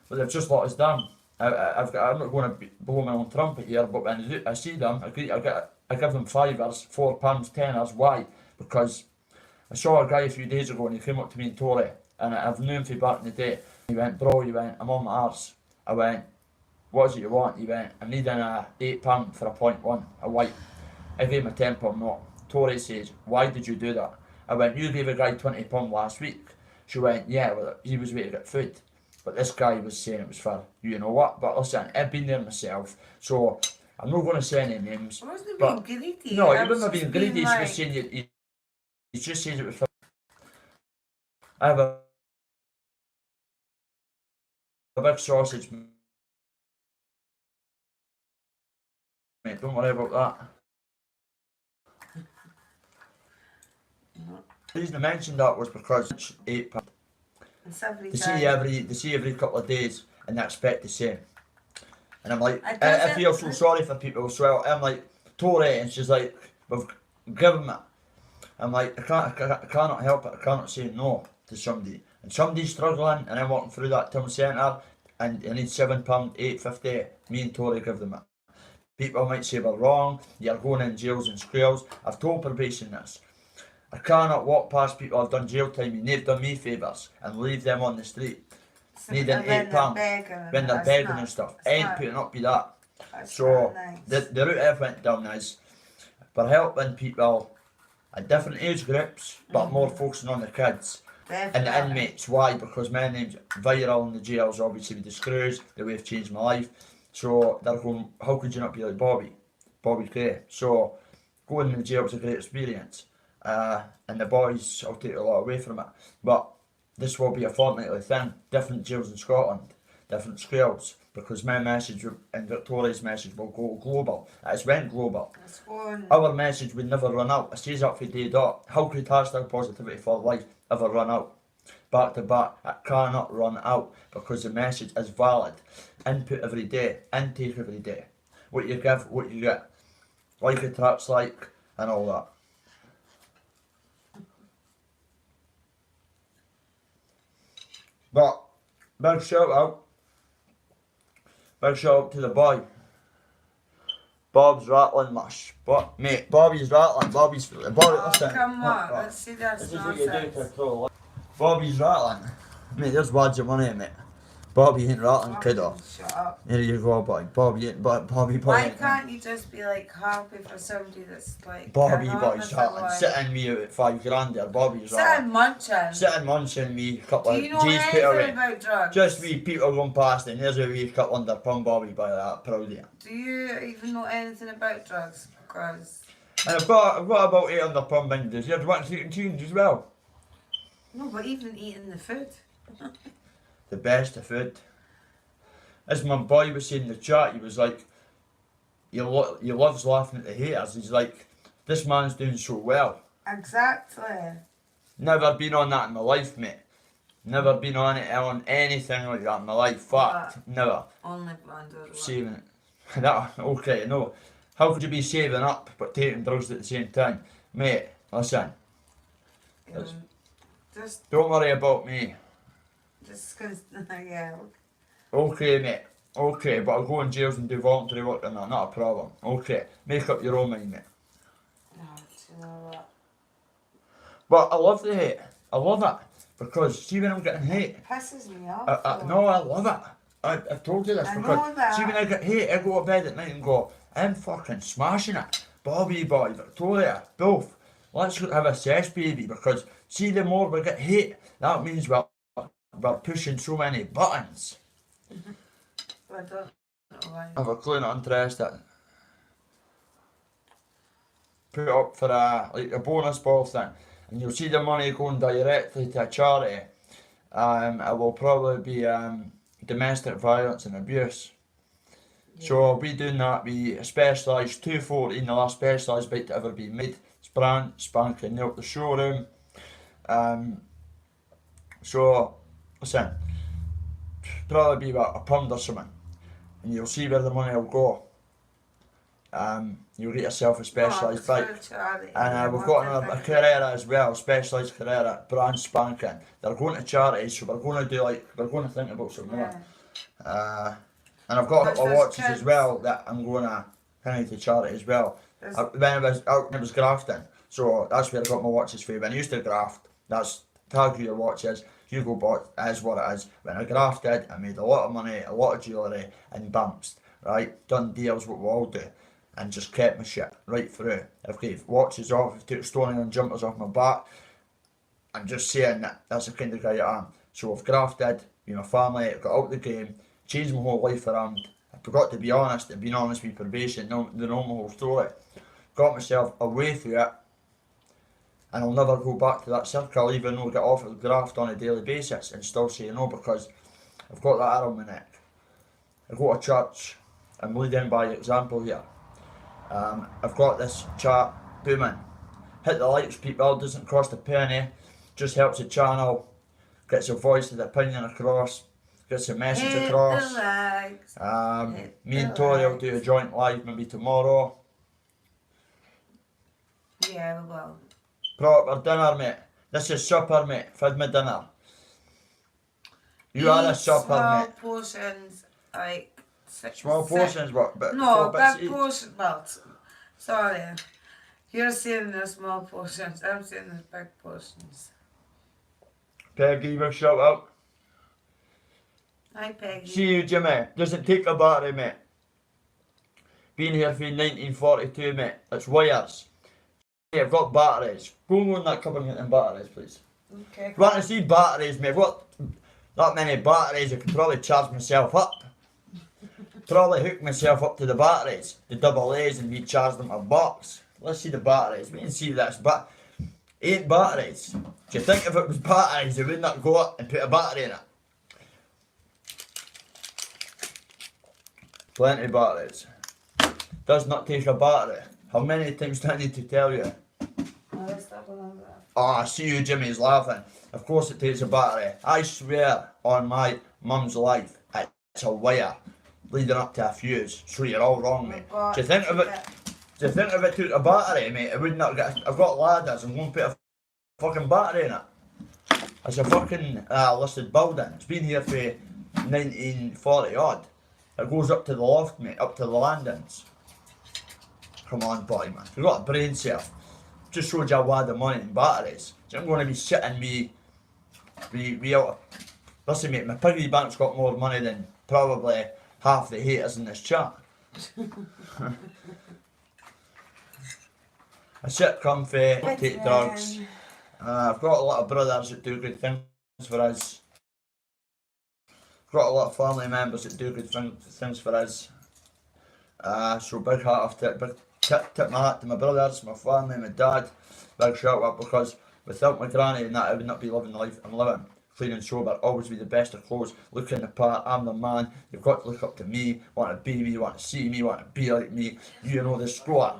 [SPEAKER 1] but they've just let us down. I'm not going to blow my own trumpet here, but when I see them, I give them fivers, £4, teners. Why? Because I saw a guy a few days ago and he came up to me and Tory, and I've known him back in the day. He went, bro, I'm on my arse. I went, what is it you want? He went, I'm needing a £8 for a 0.1, a white. I gave him a £10 note. Tory says, why did you do that? I went, you gave a guy £20 last week. She went, yeah, well, he was waiting to get food. But this guy was saying it was for you know what. But listen, I've been there myself, so I'm not going to say any names.
[SPEAKER 2] I wasn't being greedy.
[SPEAKER 1] No, he wasn't being greedy. He was saying he just says it was for. I have a big sausage, mate. Don't worry about that. The reason I mentioned that was because it's £8. They see every couple of days and they expect the same. And I'm like, I feel so sorry for people. So I'm like, Tory, and she's like, we've given it. I'm like, I cannot help it. I cannot say no to somebody. And somebody's struggling, and I'm walking through that town centre, and I need £7, £8.50. Me and Tory give them it. People might say we're wrong. You're going in jails and squares. I've told probation this. I cannot walk past people I've done jail time and they've done me favours and leave them on the street needing £8 when they're begging and stuff. I ain't putting up with that. So the route I've went down is we're helping people at different age groups, but more focusing on the kids and the inmates. Why? Because my name's viral in the jails, obviously with the screws, the way I've changed my life. So they're going, how could you not be like Bobby Gray? So going in the jail was a great experience. And the boys, I'll take a lot away from it, but this will be a fortnightly thing, different jails in Scotland, different scales, because my message and Victoria's message will go global. It's went global. Our message would never run out. It stays up for day dot. How could hashtag positivity for life ever run out? Back to back, it cannot run out, because the message is valid. Input every day, intake every day. What you give, what you get. Like attracts like, and all that. But big shout out to the boy. Bob's rattling mush. But mate, Bobby's rattling. Bobby, listen.
[SPEAKER 2] Come on, let's see this nonsense.
[SPEAKER 1] Bobby's rattling. Mate, there's wads of money, mate. Bobby ain't rattling, kiddo.
[SPEAKER 2] Shut up.
[SPEAKER 1] Here you go, boy. Bobby.
[SPEAKER 2] Why can't you just be like happy for somebody that's like
[SPEAKER 1] Bobby boy's rattling. Sitting me out at $5 there. Bobby's rattling. Sitting munching me. Couple of
[SPEAKER 2] G's put away. About drugs?
[SPEAKER 1] Just me people going past and there's a wee couple £100 Bobby by that. Proud of you.
[SPEAKER 2] Do you even know anything about drugs? Because.
[SPEAKER 1] And I've got about £800 binders. You're eating tunes as well.
[SPEAKER 2] No, but even eating the food.
[SPEAKER 1] The best of food. as my boy was saying in the chat, he was like, he loves laughing at the haters. He's like, this man's doing so well.
[SPEAKER 2] Exactly.
[SPEAKER 1] Never been on that in my life, mate. Never been on anything like that in my life. Fact, never.
[SPEAKER 2] Only blonde.
[SPEAKER 1] Saving it. That, okay, no. How could you be saving up but taking drugs at the same time? Mate, listen.
[SPEAKER 2] Just
[SPEAKER 1] Don't worry about me.
[SPEAKER 2] cause, yeah.
[SPEAKER 1] Okay, mate. Okay, but I'll go in jails and do voluntary work and that, not a problem. Okay, make up your own mind, mate.
[SPEAKER 2] No, do you know what?
[SPEAKER 1] But I love the hate. I love it. Because see when I'm getting hate.
[SPEAKER 2] It pisses me off.
[SPEAKER 1] No, I love it. I've told you this
[SPEAKER 2] I
[SPEAKER 1] because
[SPEAKER 2] know that.
[SPEAKER 1] see when I get hate, I go to bed at night and go, I'm fucking smashing it. Bobby boy, Victoria, both. Let's have a cess baby because see the more we get hate, that means we're pushing so many buttons.
[SPEAKER 2] I don't know why.
[SPEAKER 1] I have a clue, not interested. Put up for a bonus ball thing, and you'll see the money going directly to a charity. It will probably be domestic violence and abuse. Yeah. So I'll be doing that. We specialised 214, the last specialised bike to ever be made. It's brand spanking new at the showroom. So listen, probably be about £1 or something, and you'll see where the money will go. You'll get yourself a specialised bike. And we've got a Carrera as well, specialised Carrera, brand spanking. They're going to charities, so we're going to think about some more. And I've got a couple of watches as well that I'm going to hand to charity as well. When it was grafting, so that's where I got my watches for. When I used to graft, that's tag your watches. Hugo bought is what it is. When I grafted, I made a lot of money, a lot of jewellery, and bounced. Right, done deals, what we all do, and just kept my shit right through. I've gave watches off, I've took stoning and jumpers off my back. I'm just saying that's the kind of guy I am. So I've grafted, with my family, I've got out the game, changed my whole life around. I forgot to be honest, and being honest with probation, they know my whole story. Got myself away through it, and I'll never go back to that circle, even though I get offered graft on a daily basis and still say no because I've got that arrow in my neck. I go to church, I'm leading by example here. I've got this chat booming. Hit the likes, people, doesn't cost a penny, just helps the channel, gets a voice of the opinion across, gets a message across. Me and Tori will do a joint live maybe tomorrow.
[SPEAKER 2] Yeah, we will.
[SPEAKER 1] Proper dinner, mate. This is supper, mate. Feed me dinner. You are a supper,
[SPEAKER 2] small
[SPEAKER 1] mate.
[SPEAKER 2] Portions, like
[SPEAKER 1] small portions, what? But
[SPEAKER 2] no, big portions. Well, sorry. You're saying they're small portions. I'm saying they're big portions.
[SPEAKER 1] Peggy, give a shout out.
[SPEAKER 2] Hi, Peggy.
[SPEAKER 1] See you, Jimmy. Doesn't take a battery, mate. Been here for 1942, mate. It's wires. Hey, I've got batteries. Go and go in that cupboard and get them batteries, please.
[SPEAKER 2] Okay.
[SPEAKER 1] If you want to see batteries, mate, I've got that many batteries, I could probably charge myself up. Probably hook myself up to the batteries, the double A's, and be charged them a box. Let's see the batteries. We can see this, but 8 batteries. Do you think if it was batteries, they would not go up and put a battery in it? Plenty of batteries. Does not take a battery. How many times do I need to tell you? Oh, I see you, Jimmy's laughing. Of course it takes a battery. I swear on my mum's life, it's a wire leading up to a fuse. So you're all wrong, mate. Do you think if it took a battery, mate, it would not get... I've got ladders, I'm going to put a fucking battery in it. It's a fucking listed building. It's been here for 1940 odd. It goes up to the loft, mate, up to the landings. Come on, boy, man. You've got a brain cell. Just showed you a wad of money in batteries. So I'm going to be sitting me out. Listen, mate, my piggy bank's got more money than probably half the haters in this chat. I sit comfy, I take drugs. I've got a lot of brothers that do good things for us. I've got a lot of family members that do good things for us. So big hat off to big tip my hat to my brothers, my family, my dad. Big shout out because without my granny and that I would not be living the life I'm living. clean and sober, always be the best of clothes, looking the part, I'm the man, you've got to look up to me, want to be me, want to see me, want to be like me, you know the score.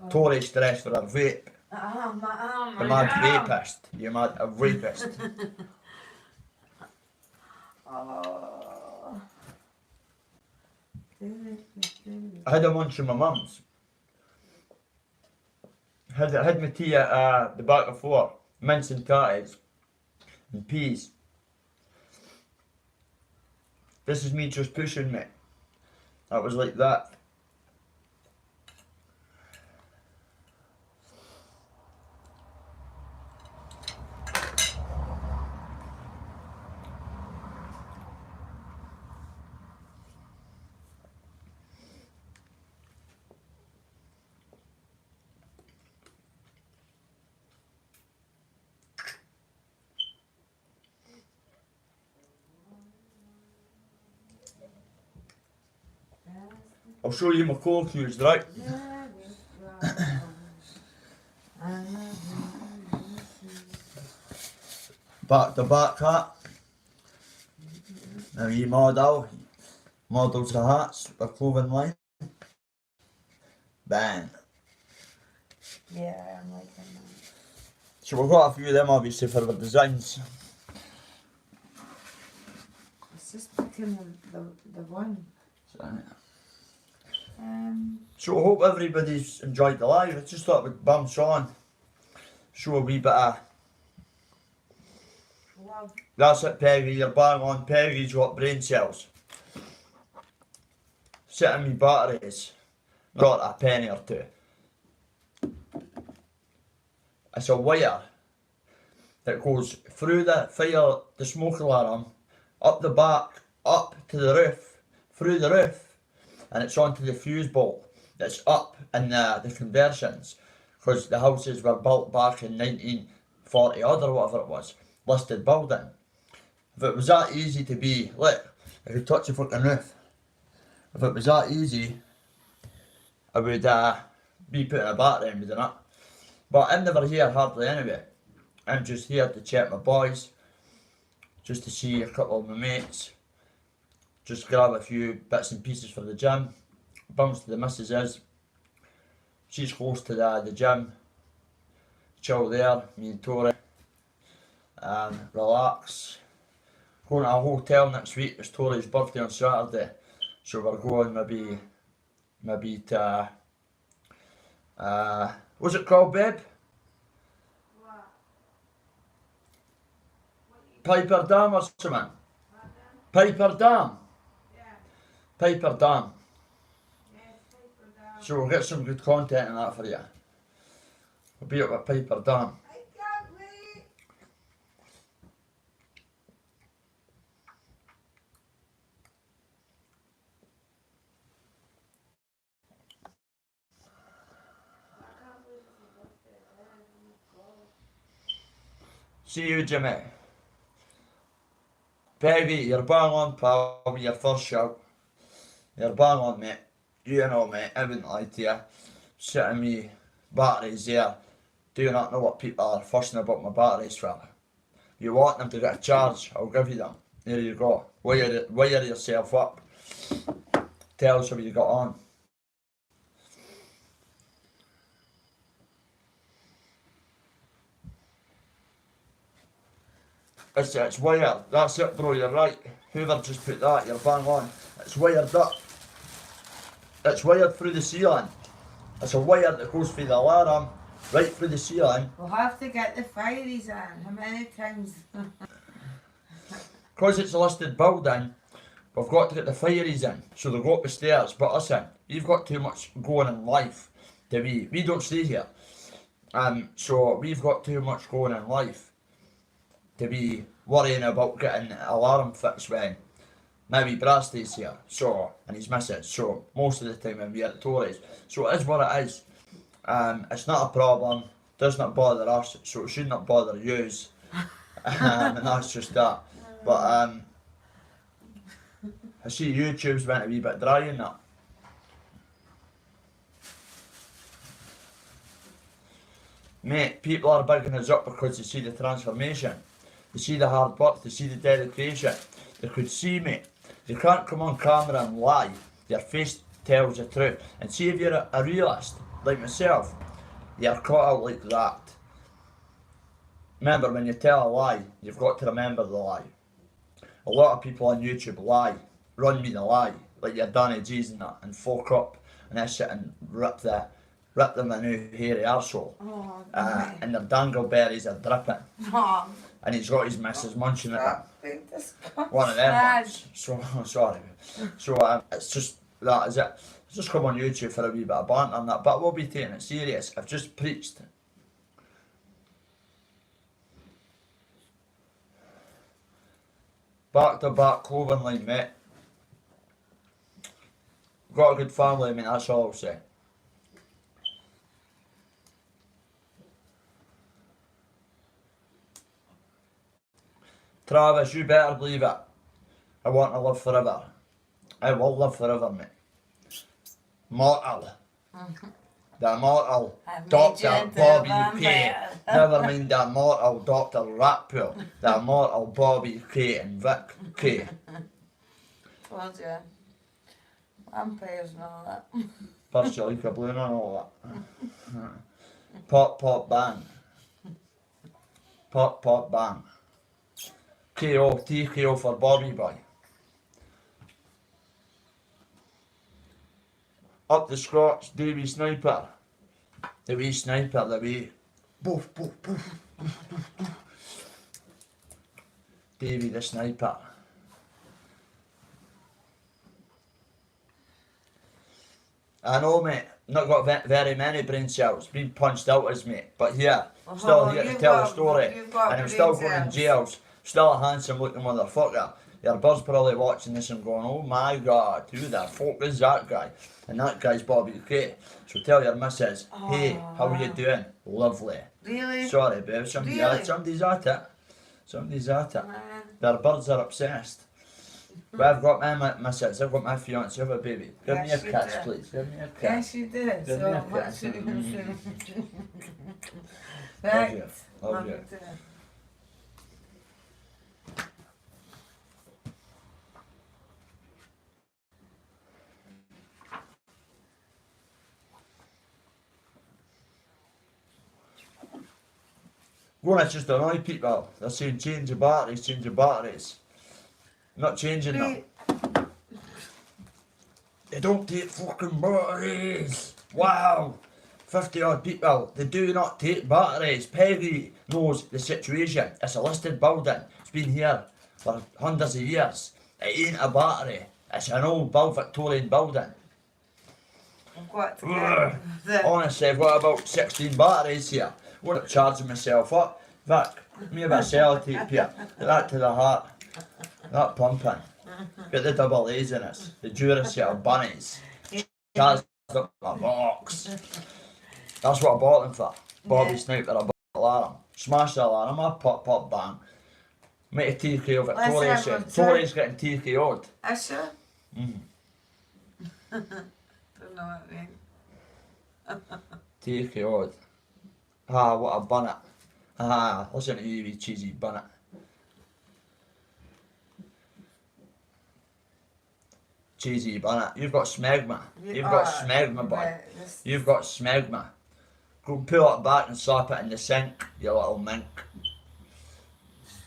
[SPEAKER 1] Tory stress for a vape. The mad rapist. You mad a rapist. I had a munch in my mum's. Had my tea at the back of floor. Mince and tatties. And peas. This is me just pushing me. That was like that. I'll show you my call cues, right? Back to back hat. Now you models the hats, a clothing line. Bang.
[SPEAKER 2] Yeah, I'm liking that.
[SPEAKER 1] So we've got a few of them obviously for the designs.
[SPEAKER 2] It's just picking the one.
[SPEAKER 1] So I hope everybody's enjoyed the live. I just thought we'd bounce on, show a wee bit of.
[SPEAKER 2] Love.
[SPEAKER 1] That's it, Peggy, you're bang on. Peggy's got brain cells. Sitting me batteries, got a penny or two. It's a wire that goes through the fire, the smoke alarm, up the back, up to the roof, through the roof, and it's onto the fuse bolt that's up in the conversions, because the houses were built back in 1940 odd or whatever it was, listed building. If it was that easy to be, look, I could touch a fucking roof. If it was that easy, I would be putting a battery in, wouldn't it? But I'm never here hardly anyway. I'm just here to check my boys, just to see a couple of my mates, just grab a few bits and pieces for the gym, bounce to the missus. She's close to the gym, chill there, me and Tori, relax. Going to a hotel next week, it's Tori's birthday on Saturday, so we're going maybe to, what's it called, babe?
[SPEAKER 2] What?
[SPEAKER 1] Piper Dam or something? Piper Dam?
[SPEAKER 2] Yeah.
[SPEAKER 1] Piper Dam.
[SPEAKER 2] Yes, paper down.
[SPEAKER 1] So we'll get some good content in that for you. We'll be up at Piper Dam.
[SPEAKER 2] I can't wait.
[SPEAKER 1] See you, Jimmy. Peggy, you're bang on, pal, with your first shout. You're bang on, mate. You know, mate, I wouldn't lie to you. Sitting me batteries there. Do not know what people are fussing about my batteries for. You want them to get a charge, I'll give you them. There you go. Wire yourself up. Tell us what you got on. It's wired. That's it, bro, you're right. Whoever just put that, you're bang on. It's wired up. It's wired through the ceiling. It's a wire that goes through the alarm, right through the ceiling.
[SPEAKER 2] We'll have to get the fireys in. How many times?
[SPEAKER 1] Because it's a listed building, we've got to get the fireys in, so they'll go up the stairs. But listen, you've got too much going in life to be. We don't stay here. So we've got too much going in life to be worrying about getting alarm fixed when maybe Brad stays here, so, and he's missing, so most of the time when we're at Tories. So it is what it is. It's not a problem, does not bother us, so it should not bother yous. And that's just that. But I see YouTube's went a wee bit dry in that. Mate, people are bigging us up because they see the transformation. They see the hard work, they see the dedication. They could see me. You can't come on camera and lie. Your face tells the truth. And see if you're a realist, like myself, you're caught out like that. Remember, when you tell a lie, you've got to remember the lie. A lot of people on YouTube lie, run me the lie, like your Danny G's and that, and fuck up, and this shit, and rip them a new hairy arsehole.
[SPEAKER 2] Oh,
[SPEAKER 1] And their dangleberries are dripping.
[SPEAKER 2] oh,
[SPEAKER 1] And he's got his missus munching at him.
[SPEAKER 2] that big disgusting.
[SPEAKER 1] One of them ones. So, sorry. So, it's just, that is it. Just come on YouTube for a wee bit of banter and that, but we'll be taking it serious. I've just preached. Back to back clothing line, mate. Got a good family, mate, that's all I'll say. Travis, you better believe it. I want to live forever. I will live forever, mate. Mortal. The immortal
[SPEAKER 2] I've made
[SPEAKER 1] Dr.
[SPEAKER 2] you into a
[SPEAKER 1] Bobby K.
[SPEAKER 2] vampire.
[SPEAKER 1] Never mind the immortal Dr. Ratpool. The immortal Bobby K and Vic K.
[SPEAKER 2] Told you. Vampires and all that.
[SPEAKER 1] First you like a balloon and all that. Pop, pop, bang. Pop, pop, bang. KO, TKO for Bobby Boy. Up the Scotch, Davy Sniper. The wee sniper, the wee boof, boof, boof. Davy the Sniper. I know, mate, not got very many brain cells, been punched out as mate, but here, still here to tell the story, and I'm still going in jails, still a handsome looking motherfucker. Your bird's probably watching this and going, oh my god, who the fuck is that guy? And that guy's Bobby K. So tell your missus, hey, how are you doing? Lovely.
[SPEAKER 2] Really?
[SPEAKER 1] Sorry, babe, somebody's at it. Somebody's at it. Their birds are obsessed. But I've got my missus, I've got my fiance, I have a baby. Give me a kiss, please. Give me a kiss.
[SPEAKER 2] Yes, you did.
[SPEAKER 1] Give
[SPEAKER 2] So
[SPEAKER 1] me a
[SPEAKER 2] much
[SPEAKER 1] kiss.
[SPEAKER 2] you can say.
[SPEAKER 1] Love you.
[SPEAKER 2] Right.
[SPEAKER 1] Love you. Going to just annoy people. They're saying change the batteries, change the batteries. Not changing them. They don't take fucking batteries. Wow. 50 odd people, they do not take batteries. Peggy knows the situation. It's a listed building. It's been here for hundreds of years. It ain't a battery. It's an old Victorian building.
[SPEAKER 2] I've got to get the...
[SPEAKER 1] Honestly, I've got about 16 batteries here. I'm not charging myself up. Vic, give me a bit of sellotape here. Get that to the heart. That pumping. Get the double A's in it. The Duracell bunnies. Charged up my box. That's what I bought them for. Bobby Sniper, I bought the alarm. Smash the alarm, I pop, pop, bang. Make a TKO Victoria. Victoria's getting TKO'd.
[SPEAKER 2] Are sure? Don't know what I mean.
[SPEAKER 1] TKO'd. Ah, what a bunnet. Ah, listen to you, wee cheesy bunnet. Cheesy bunnet. You've got smegma. You've got smegma, boy. You've got smegma. Go pull it back and slap it in the sink, you little mink.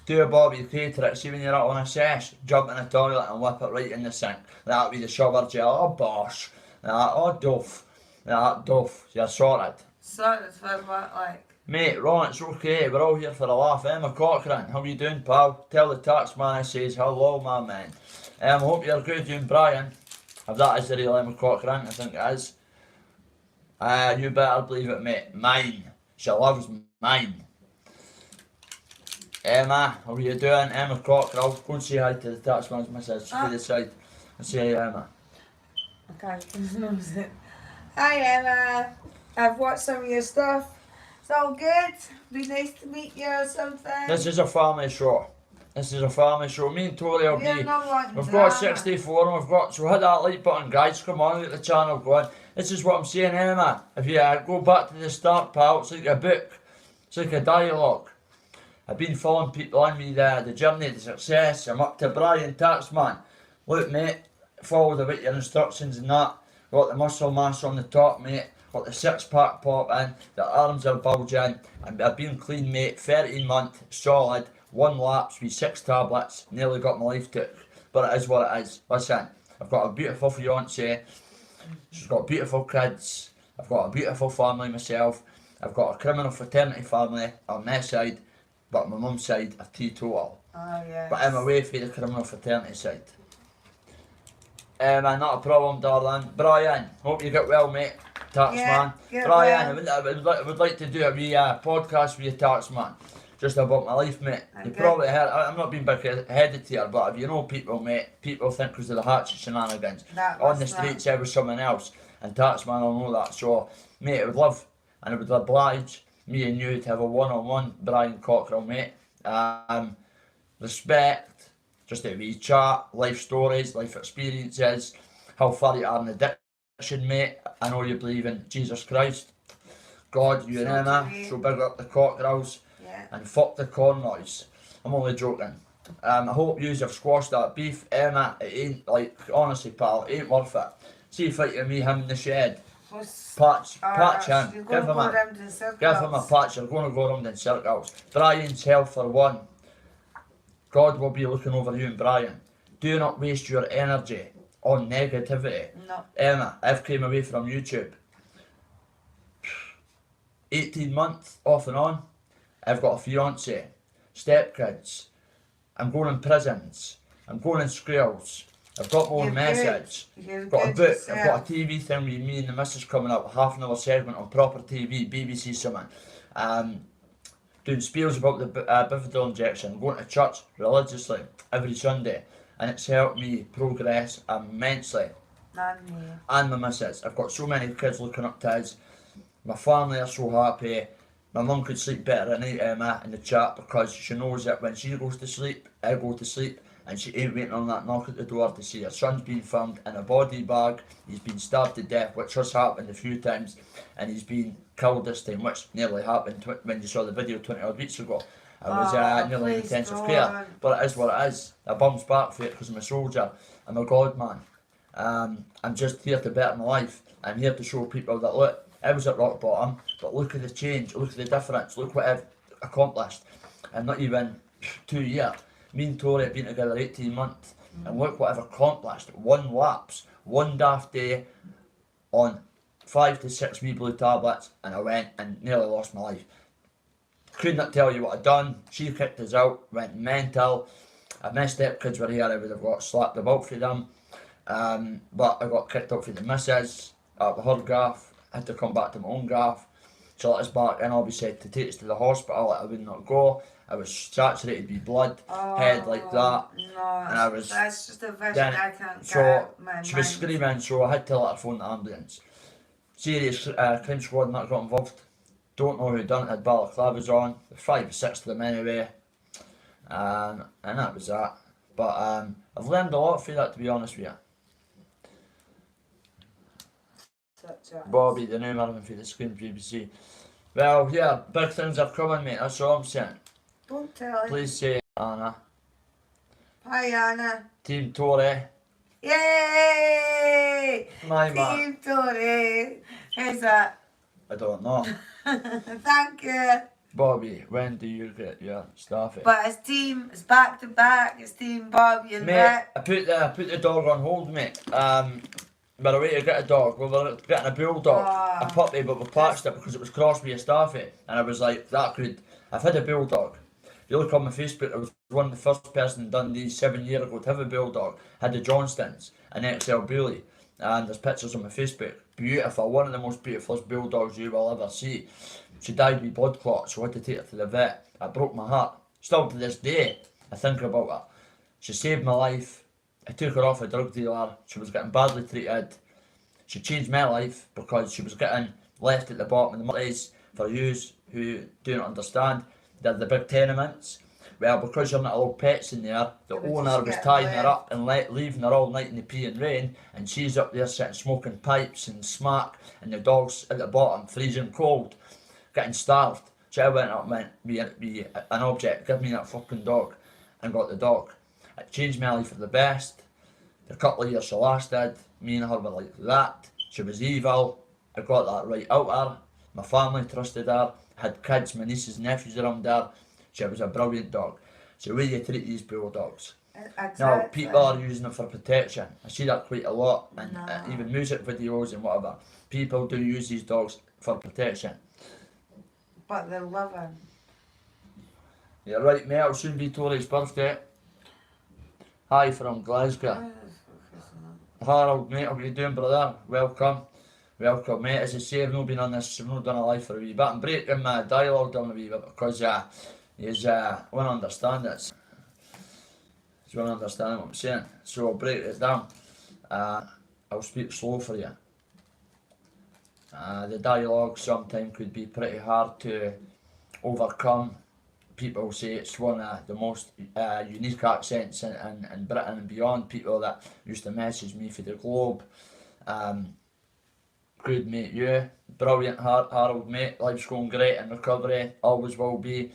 [SPEAKER 1] Do a Bobby K trick. See when you're out on a sesh, jump in the toilet and whip it right in the sink. That'll be the shower gel. Oh, bosh. Oh, duff. Duff. You're sorted.
[SPEAKER 2] Sorted for what, like?
[SPEAKER 1] Mate, Ron, it's okay. We're all here for a laugh. Emma Cochran, how you doing, pal? Tell the tax man I says hello, my man. Hope you're good, you and Brian. If that is the real Emma Cochran, I think it is. You better believe it, mate. Mine. She loves mine. Emma, how are you doing? Emma Cockrell. Go and say hi to the taxman's missus. To the side. And say hi, Emma.
[SPEAKER 2] I can't pronounce it. Hi, Emma. I've watched some of your stuff. It's all good. Be nice to meet you or something.
[SPEAKER 1] This is a family show. This is a family show. Me and Tori will be. We've got 64 and we've got. So hit that like button, guys. Come on, get the channel going. This is what I'm saying, Emma. If you go back to the start, pal, it's like a book. It's like a dialogue. I've been following people on me the journey to success. I'm up to Brian Taxman. Look, mate, follow your instructions and that. Got the muscle mass on the top, mate. Got the six-pack popping. The arms are bulging. I've been clean, mate. 13 months, solid. 1 lapse with 6 tablets. Nearly got my life took. But it is what it is. Listen, I've got a beautiful fiancée. She's got beautiful kids. I've got a beautiful family myself. I've got a criminal fraternity family on my side, but my mum's side are teetotal.
[SPEAKER 2] Oh, yes.
[SPEAKER 1] But I'm away from the criminal fraternity side. Not a problem, darling. Brian, hope you get well, mate. Taxman.
[SPEAKER 2] Yeah,
[SPEAKER 1] Brian,
[SPEAKER 2] well.
[SPEAKER 1] I would like to do a wee podcast with you, Taxman. Just about my life, mate. You probably heard, I'm not being big-headed here, but if you know people, mate, people think because of the hatchet shenanigans. On the streets, I was someone else, and Taxman will know that. So, mate, I would love, and I would oblige me and you to have a one-on-one Brian Cockrell, mate. Respect, just a wee chat, life stories, life experiences, how far you are in addiction, mate. I know you believe in Jesus Christ, God, you and Emma, so big up the Cockrells. And fuck the Conroys. I'm only joking. I hope yous have squashed that beef. Emma, it ain't, like, honestly, pal, it ain't worth it. See fighting me, him in the shed. Patch him. Give him a patch. You're going to go around in circles. Brian's health for one. God will be looking over you and Brian. Do not waste your energy on negativity.
[SPEAKER 2] No.
[SPEAKER 1] Emma, I've came away from YouTube. 18 months off and on. I've got a fiancée, stepkids, I'm going in prisons, I'm going in schools, I've got more message, got a book, I've got a TV thing with me and the missus coming up, half an hour segment on proper TV, BBC something, doing spiels about the Bifidal injection, I'm going to church religiously every Sunday, and it's helped me progress immensely, and my missus. I've got so many kids looking up to us, my family are so happy. My mum could sleep better at night, Emma, in the chat, because she knows that when she goes to sleep, I go to sleep, and she ain't waiting on that knock at the door to see her son's been found in a body bag. He's been stabbed to death, which has happened a few times, and he's been killed this time, which nearly happened when you saw the video 20 odd weeks ago. It was nearly in intensive care, but it is what it is. I bounce back for it because I'm a soldier. I'm a God man. I'm just here to better my life. I'm here to show people that, look, I was at rock bottom, but look at the change, look at the difference, look what I've accomplished. And not even 2 years. Me and Tori have been together 18 months, and look what I've accomplished. 1 lapse, 1 daft day on 5 to 6 wee blue tablets, and I went and nearly lost my life. Could not tell you what I'd done. She kicked us out, went mental. If my stepkids were here, I would have got slapped about for them. But I got kicked out for the missus, her gaff. I had to come back to my own gaff. She let us back in, obviously, to take us to the hospital. I would not go. I was saturated with blood, head like that.
[SPEAKER 2] No,
[SPEAKER 1] and I was,
[SPEAKER 2] that's just a vision I can't
[SPEAKER 1] so
[SPEAKER 2] get out my
[SPEAKER 1] she was screaming, so I had to let her phone the ambulance. Serious crime squad not got involved. Don't know who done it, had balaclavas on. 5 or 6 of them anyway. And that was that. But I've learned a lot from that, to be honest with you. Bobby, the new man for the Screen BBC. Well, yeah, big things are coming, mate. That's all I'm saying.
[SPEAKER 2] Don't tell him.
[SPEAKER 1] Please say Anna.
[SPEAKER 2] Hi, Anna.
[SPEAKER 1] Team Tori.
[SPEAKER 2] Yay!
[SPEAKER 1] My man.
[SPEAKER 2] Team Tori. Who's that?
[SPEAKER 1] I don't know.
[SPEAKER 2] Thank you.
[SPEAKER 1] Bobby, when do you get your staff?
[SPEAKER 2] But it's team, it's back to back. It's team Bobby and
[SPEAKER 1] mate,
[SPEAKER 2] Rick.
[SPEAKER 1] I put the dog on hold, mate. We're away to get a dog. We were getting a bulldog, a puppy, but we patched it because it was crossed with a staffy. And I was like, that could. I've had a bulldog. If you look on my Facebook, I was one of the first person in Dundee 7 years ago to have a bulldog. Had the Johnstons, an XL bully, and there's pictures on my Facebook. Beautiful, one of the most beautifulest bulldogs you will ever see. She died with blood clots, so I had to take her to the vet. It broke my heart. Still to this day, I think about her. She saved my life. I took her off a drug dealer. She was getting badly treated. She changed my life because she was getting left at the bottom of the place. For yous who do not understand, they're the big tenements. Well, because you're not allowed pets in there, the owner was tying her up and leaving her all night in the pee and rain, and she's up there sitting smoking pipes and smack, and the dog's at the bottom, freezing cold, getting starved. So I went up and went, be an object, give me that fucking dog, and got the dog. It changed my life for the best. The couple of years she lasted, me and her were like that. She was evil. I got that right out of her. My family trusted her. Had kids, my nieces and nephews around her. She was a brilliant dog. So the way you treat these bulldogs.
[SPEAKER 2] Exactly.
[SPEAKER 1] Now, people are using them for protection. I see that quite a lot, and even music videos and whatever. People do use these dogs for protection.
[SPEAKER 2] But they're living.
[SPEAKER 1] You're right, mate. It'll soon be Tori's birthday. Hi from Glasgow. Harold, mate, how you doing, brother? Welcome. Welcome, mate. As I say, I've not been on this, I've not done a live for a wee bit. I'm breaking my dialogue down a wee bit because you won't understand it. You won't understand what I'm saying. So I'll break it down. I'll speak slow for you. The dialogue sometimes could be pretty hard to overcome. People say it's one of the most unique accents in Britain and beyond. People that used to message me for the globe. Good mate, you. Brilliant Harold, mate. Life's going great in recovery. Always will be.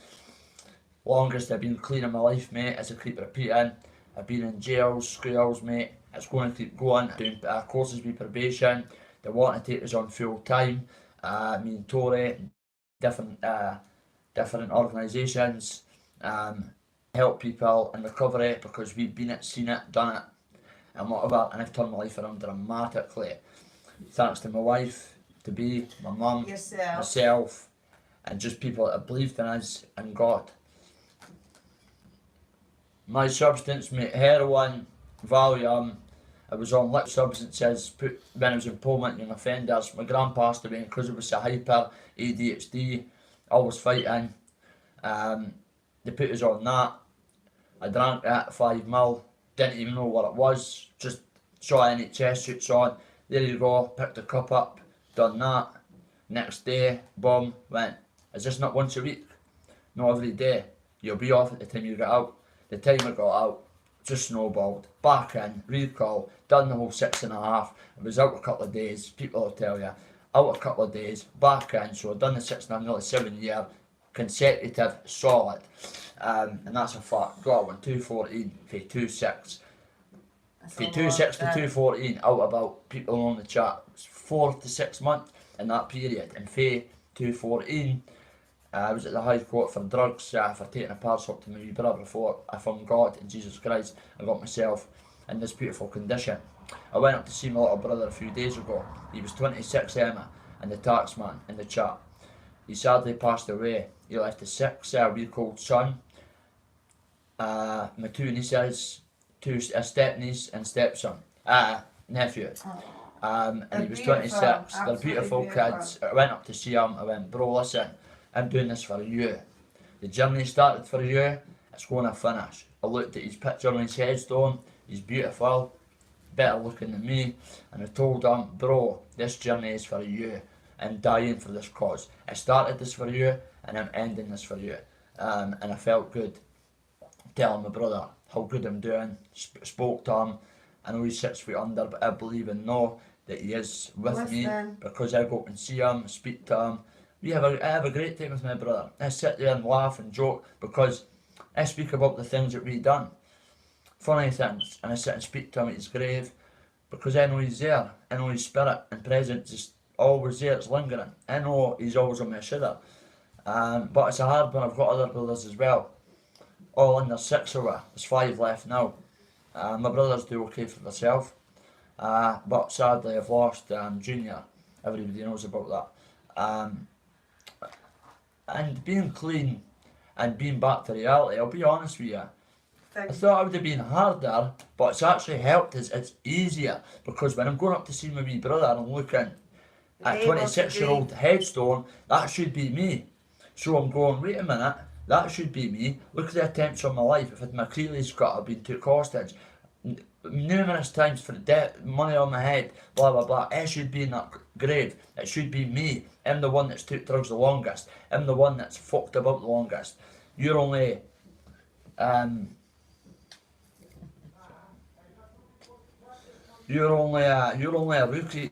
[SPEAKER 1] Longest I've been clean in my life, mate, as I keep repeating. I've been in jails, schools, mate. It's going to keep going. Doing courses with probation. They want to take us on full time. Me and Tori, different organisations, help people in recovery because we've been it, seen it, done it, and whatever. And I've turned my life around dramatically. Thanks to my wife, to be, my mum, myself, and just people that have believed in us and God. My substance, mate, heroin, Valium. I was on liquid substances when I was in Pullman young offenders. My gran passed away because it was a hyper ADHD. Always fighting. They put us on that. I drank that 5 mil. Didn't even know what it was. Just saw NHS suits on. There you go. Picked the cup up. Done that. Next day, boom, went. Is this not once a week? No, every day. You'll be off at the time you get out. The time I got out, just snowballed. Back in, recall, done the whole 6.5. I was out a couple of days, people will tell you. Out a couple of days, back in, so I've done the 6.5, nearly 7 year, consecutive, solid. And that's a fact. Got one, 214 for 2.6. From 2.6 to 2.14, out about people on the chat. It's 4 to 6 months in that period. And for 2.14, I was at the High Court for drugs for taking a parcel to my wee brother before I found God and Jesus Christ. I got myself in this beautiful condition. I went up to see my little brother a few days ago. He was 26, Emma, and the tax man in the chat. He sadly passed away. He left a 6-week-old son, my 2 nieces, a step-niece and stepson, nephew. And he was 26. They're beautiful kids. I went up to see him. I went, bro, listen, I'm doing this for you. The journey started for you. It's going to finish. I looked at his picture on his headstone. He's beautiful, better looking than me. And I told him, bro, this journey is for you. I'm dying for this cause. I started this for you, and I'm ending this for you. And I felt good telling my brother how good I'm doing. Spoke to him. I know he's 6 feet under, but I believe and know that he is with me because I go and see him, speak to him. I have a great time with my brother. I sit there and laugh and joke because I speak about the things that we done. Funny things. And I sit and speak to him at his grave because I know he's there. I know his spirit and presence is always there, it's lingering. I know he's always on my shoulder. But it's a hard one. I've got other brothers as well. All under 6 of us. There's 5 left now. My brothers do okay for themselves. But sadly I've lost Junior. Everybody knows about that. And being clean and being back to reality, I'll be honest with you, I thought it would have been harder, but it's actually helped us. It's easier because when I'm going up to see my wee brother and I'm looking at 26-year-old headstone, that should be me. So I'm going, wait a minute, that should be me. Look at the attempts on my life. If I'd my Achilles cut, I've been took hostage numerous times for debt, money on my head, blah blah blah. I should be in that grave. It should be me. I'm the one that's took drugs the longest. I'm the one that's fucked about the longest. You're only you're only a rookie.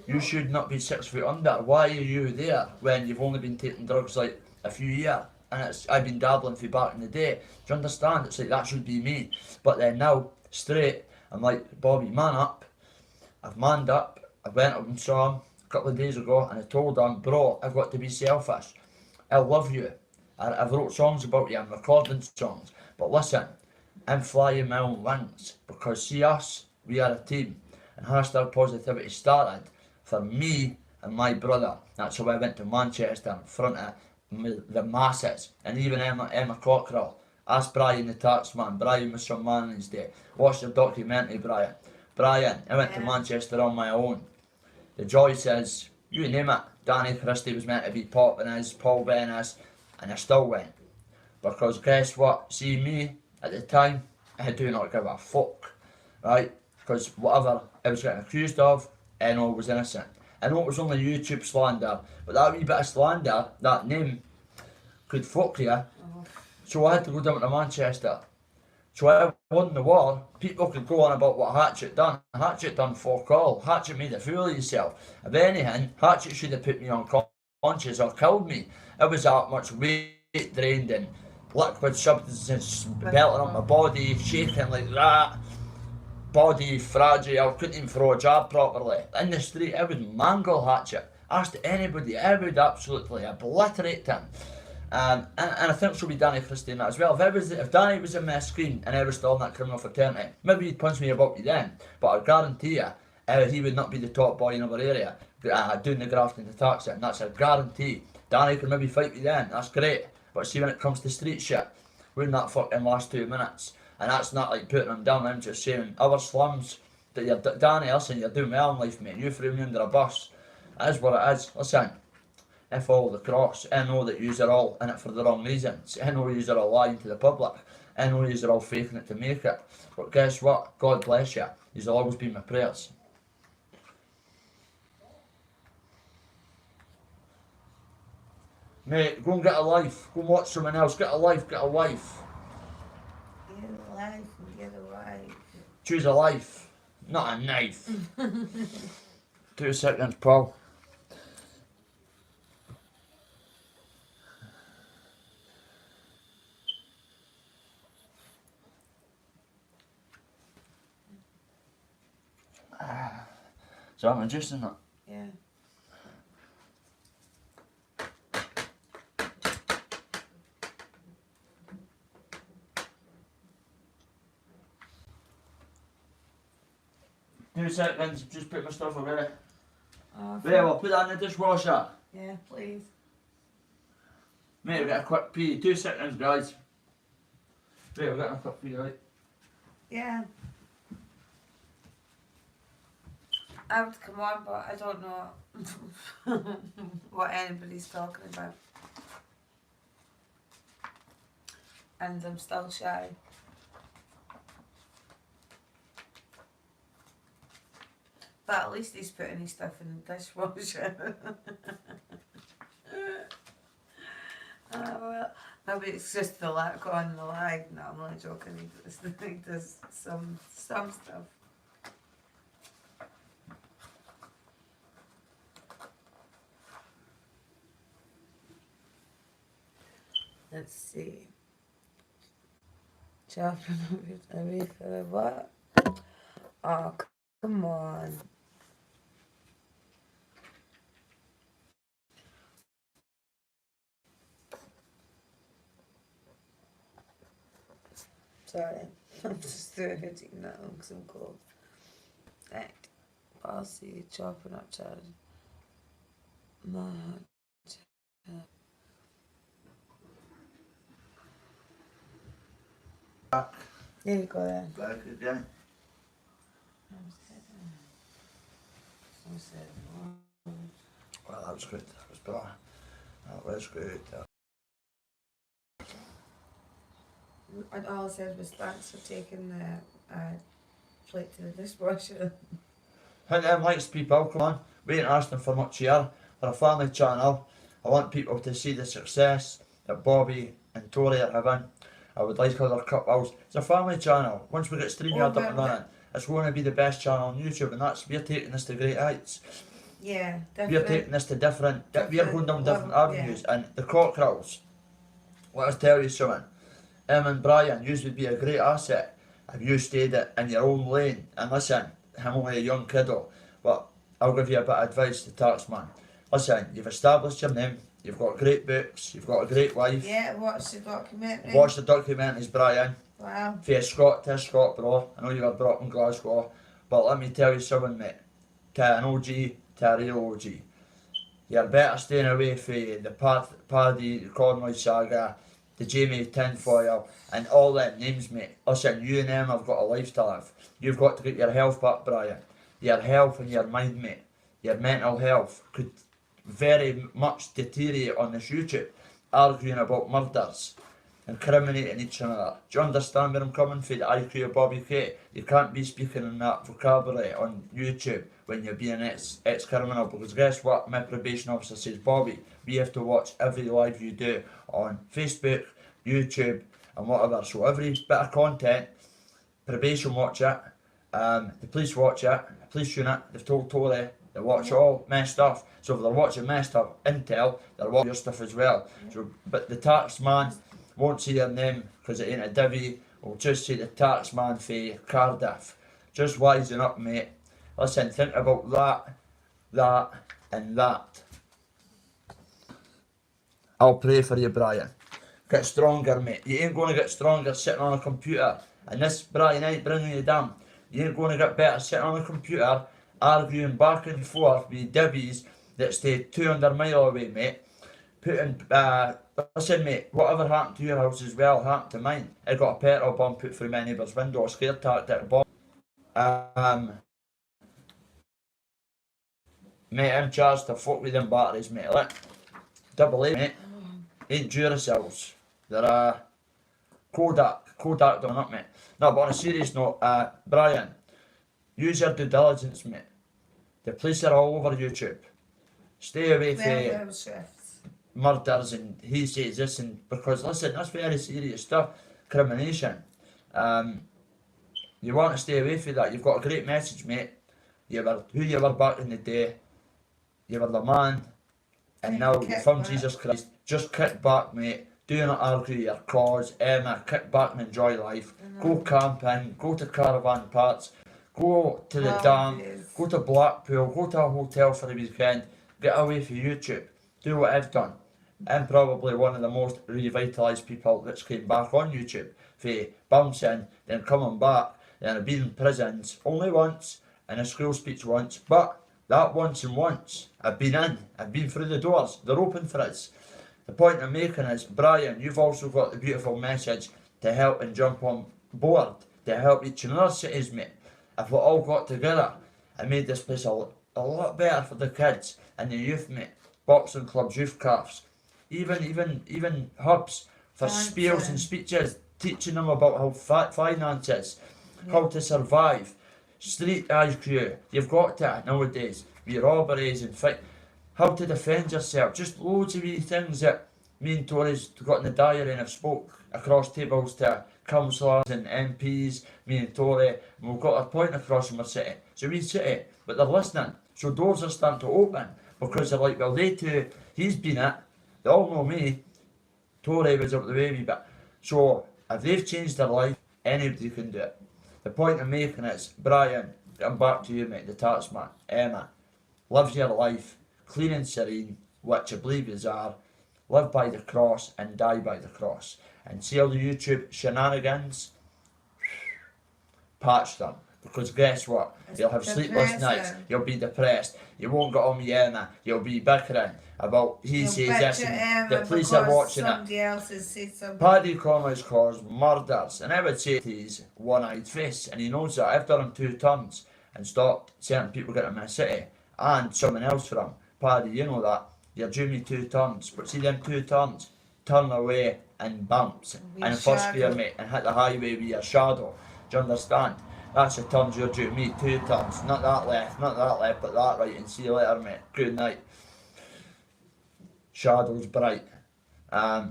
[SPEAKER 1] You should not be 6 feet under. Why are you there when you've only been taking drugs like a few years, and I've been dabbling for back in the day. Do you understand? It's like that should be me. But then now, straight, I'm like, Bobby, man up. I've manned up. I went up and saw him a couple of days ago, and I told him, bro, I've got to be selfish. I love you. I've wrote songs about you. I'm recording songs. But listen, I'm flying my own wings because see us, we are a team. And hashtag positivity started for me and my brother. That's how I went to Manchester in front of the masses. And even Emma Cockrell. Ask Brian the taxman. Brian was from Manning's Day. Watch the documentary, Brian. Brian, I went to Manchester on my own. The joy says, you name it. Danny Christie was meant to be popping as, Paul Bennis, and I still went. Because guess what? See me, at the time, I do not give a fuck. Right? Because whatever I was getting accused of, I know I was innocent. I know it was only YouTube slander, but that wee bit of slander, that name, could fuck you. So I had to go down to Manchester. So I won the war. People could go on about what Hatchet done. Hatchet done fuck all. Hatchet made a fool of himself. If anything, Hatchet should have put me unconscious or killed me. It was that much weight drained and liquid substances belting on my body, shaking like that. Body fragile, couldn't even throw a jab properly. In the street, I would mangle Hatchet. Asked anybody, I would absolutely obliterate him. And I think so with Danny Christie in that as well. If Danny was in my screen and I was still in that criminal fraternity, maybe he'd punch me about me then, but I guarantee you, he would not be the top boy in our area doing the grafting to tax it, and that's a guarantee. Danny could maybe fight me then, that's great, but see when it comes to street shit, we're in that fucking last 2 minutes, and that's not like putting him down, I'm just saying, our slums, that you're, Danny, listen, you're doing well in life, mate, you threw me under a bus, that is what it is, listen. I follow the cross. I know that yous are all in it for the wrong reasons. I know yous are all lying to the public. I know yous are all faking it to make it. But guess what? God bless you. Yous will always be my prayers. Mate, go and get a life. Go and watch someone else. Get a life. Get a wife.
[SPEAKER 2] Get a life and get a wife.
[SPEAKER 1] Choose a life, not a knife. 2 seconds, Paul. So I'm adjusting that.
[SPEAKER 2] Yeah.
[SPEAKER 1] Two seconds, just put my stuff away.
[SPEAKER 2] Oh,
[SPEAKER 1] There, I'll put that in the dishwasher.
[SPEAKER 2] yeah, please.
[SPEAKER 1] Mate, we've got a quick pee. 2 seconds, guys. Wait, we've got a quick pee, right?
[SPEAKER 2] Yeah. I would come on, but I don't know what anybody's talking about. And I'm still shy. But at least he's putting his stuff in the dishwasher. Well, maybe it's just the lack on the lag. No, I'm only joking. He does some stuff. Let's see. Chopping a refill of what? Oh, come on. Sorry, I'm just hitting that one because I'm cold. Right. Policy, chopping up child.
[SPEAKER 1] Back.
[SPEAKER 2] There you go then.
[SPEAKER 1] Back again. Well, that was good. That was better. That was good.
[SPEAKER 2] And all I said was thanks for taking the plate to the dishwasher.
[SPEAKER 1] Hit them likes, people, come on. We ain't asking for much here. We're a family channel. I want people to see the success that Bobby and Tori are having. I would like other couples. It's a family channel. Once we get StreamYard up and running, it's going to be the best channel on YouTube, and we're taking this to great heights.
[SPEAKER 2] Yeah,
[SPEAKER 1] We're
[SPEAKER 2] different.
[SPEAKER 1] taking this to different, we're
[SPEAKER 2] different
[SPEAKER 1] going down different
[SPEAKER 2] level,
[SPEAKER 1] avenues. And the cockerels, let us tell you something. Em and Brian, you would be a great asset if you stayed in your own lane. And listen, I'm only a young kiddo, but I'll give you a bit of advice to taxman. Listen, you've established your name, you've got great books, you've got a great wife.
[SPEAKER 2] Yeah, watch the documentary.
[SPEAKER 1] Watch the documentaries, Brian.
[SPEAKER 2] Wow.
[SPEAKER 1] Fair Scott to Scott, bro. I know you were brought up in Glasgow, but let me tell you something, mate. To an OG, to a real OG. You're better staying away from the Paddy Conroy saga, the Jamie Tinfoil, and all them names, mate. Listen, you and them have got a life to live. You've got to get your health back, Brian. Your health and your mind, mate. Your mental health could very much deteriorate on this YouTube, arguing about murders, incriminating each other. Do you understand where I'm coming from? The IQ of Bobby K. You can't be speaking in that vocabulary on YouTube when you're being ex-criminal, because guess what? My probation officer says, Bobby, we have to watch every live you do on Facebook, YouTube, and whatever. So every bit of content, probation watch it, the police watch it, the police unit, they've told Tory, they watch all my stuff. So if they're watching my stuff, Intel, they're watching your stuff as well. So, but the tax man won't see your name because it ain't a divvy. We'll just see the tax man for Cardiff. Just wising up, mate. Listen, think about that, and that. I'll pray for you, Brian. Get stronger, mate. You ain't going to get stronger sitting on a computer. And this, Brian, ain't bringing you down. You ain't going to get better sitting on a computer, arguing back and forth with divvies that stay 200 mile away, mate. Listen, mate, whatever happened to your house as well happened to mine. I got a petrol bomb put through my neighbour's window, a scare tactic bomb. Mate, I'm charged to fuck with them batteries, mate. Look, double A, mate. Ain't Duracells. They're Kodak done up, mate. No, but on a serious note, Brian, use your due diligence, mate. The police are all over YouTube. Stay away from murders and he says this, and because listen, that's very serious stuff. Crimination. You want to stay away from that. You've got a great message, mate. You were who you were back in the day. You were the man, and now you found Jesus Christ. Just kick back, mate. Do not argue your cause. Emma, kick back and enjoy life. Go camping. Go to caravan parks. Go to the dam. Go to Blackpool. Go to a hotel for the weekend. Get away from YouTube. Do what I've done. I'm probably one of the most revitalised people that's came back on YouTube. For bouncing, then coming back, then I've been in prisons only once, and a school speech once, but that once and once, I've been through the doors, they're open for us. The point I'm making is, Brian, you've also got the beautiful message to help and jump on board, to help each and other cities, mate. If we all got together and made this place a lot better for the kids and the youth, mate. Boxing clubs, youth crafts, even hubs for spears and speeches, teaching them about how finances, how to survive, street IQ. You've got to nowadays with robberies and fight, how to defend yourself. Just loads of wee things that me and Tory's got in the diary and have spoke across tables to councillors and MPs, me and Tory, and we've got our point across in our city. It's a wee city, but they're listening. So doors are starting to open because they're like, well, they too, he's been it. They all know me. Tory was up the way a wee bit. So if they've changed their life, anybody can do it. The point I'm making is, Brian, I'm back to you, mate, the taxman. Emma, live your life, clean and serene, which I believe you are. Live by the cross and die by the cross. And see all the YouTube shenanigans? Patch them. Because guess what? You'll have sleepless nights. You'll be depressed. You won't get on with Emma. You'll be bickering about he says this and the police are watching it. Paddy Conroy's caused murders, and I would say he's one-eyed face, and he knows that. I've done him 2 turns and stopped certain people getting in my city, and someone else for him. Paddy, you know that. You're due me 2 turns, but see them 2 turns, turn away and bounce, and first gear, mate, and hit the highway with your shadow. Do you understand? That's the turns you're due me, 2 turns, not that left, but that right, and see you later, mate. Good night. Shadow's bright.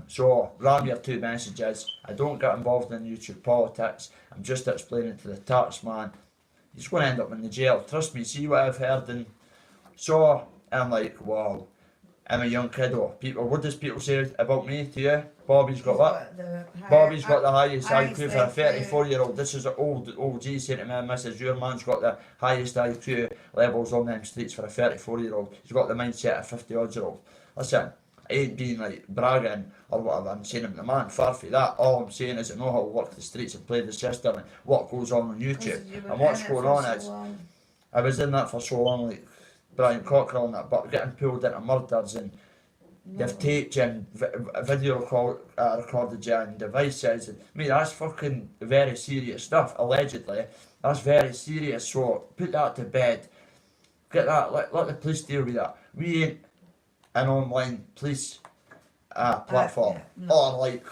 [SPEAKER 1] So ram your 2 messages. I don't get involved in YouTube politics. I'm just explaining to the taxman. He's going to end up in the jail. Trust me, see what I've heard in So I'm like, wow, I'm a young kiddo. People, what does people say about me to you? Bobby's got what? Bobby's got the highest IQ for a 34-year-old. This is an old OG saying to me and Mrs. Your man's got the highest IQ levels on them streets for a 34-year-old. He's got the mindset of a 50-odd-year-old. Listen, I ain't being like bragging or whatever. I'm saying I'm the man, far from that. All I'm saying is I know how to work the streets and play the system and what goes on YouTube. And what's going on is, I was in that for so long, like Brian Cockrell and that, but getting pulled into murders and they've taped you and video recorded you and devices. And, mate, that's fucking very serious stuff, allegedly. That's very serious, so put that to bed. Get that, let the police deal with that. We ain't an online police platform. Or like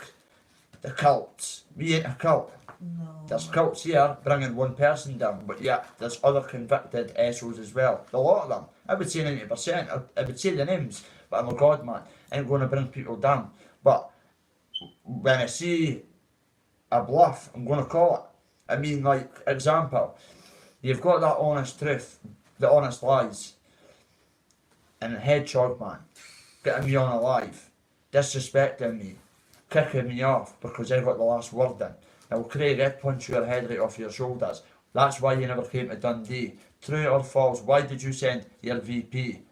[SPEAKER 1] the cults. We ain't a cult.
[SPEAKER 2] No.
[SPEAKER 1] There's cults here bringing one person down, but yeah, there's other convicted SOs as well. A lot of them. I would say 90%. I would say the names, but I'm a god man. I ain't going to bring people down. But when I see a bluff, I'm going to call it. I mean, like, example, you've got that honest truth, the honest lies, and a hedgehog man getting me on alive, disrespecting me, kicking me off because I got the last word in. Now, Craig, I'd punch your head right off your shoulders. That's why you never came to Dundee. True or false, why did you send your VP?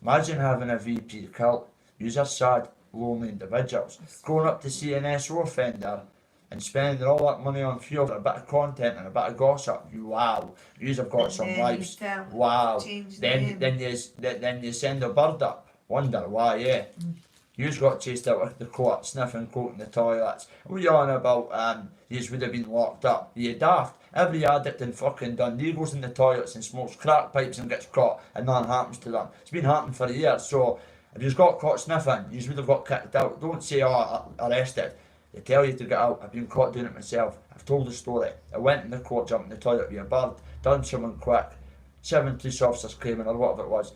[SPEAKER 1] Imagine having a VP cult. You're sad, lonely individuals. Going up to see an SO offender and spending all that money on fuel for a bit of content and a bit of gossip. Wow, you've got some lives. Wow. Then you send a bird up. Wonder why, yeah. You've got chased out of the court, sniffing coke in the toilets. What are you on about, yous would have been locked up? Are you daft? Every addict in fucking Dundee goes in the toilets and smokes crack pipes and gets caught and nothing happens to them. It's been happening for years, so if you've got caught sniffing, yous would have got kicked out. Don't say, oh, arrested. They tell you to get out. I've been caught doing it myself. I've told the story. I went in the court, jumped in the toilet with a bird, done someone quick. 7 police officers came in or whatever it was.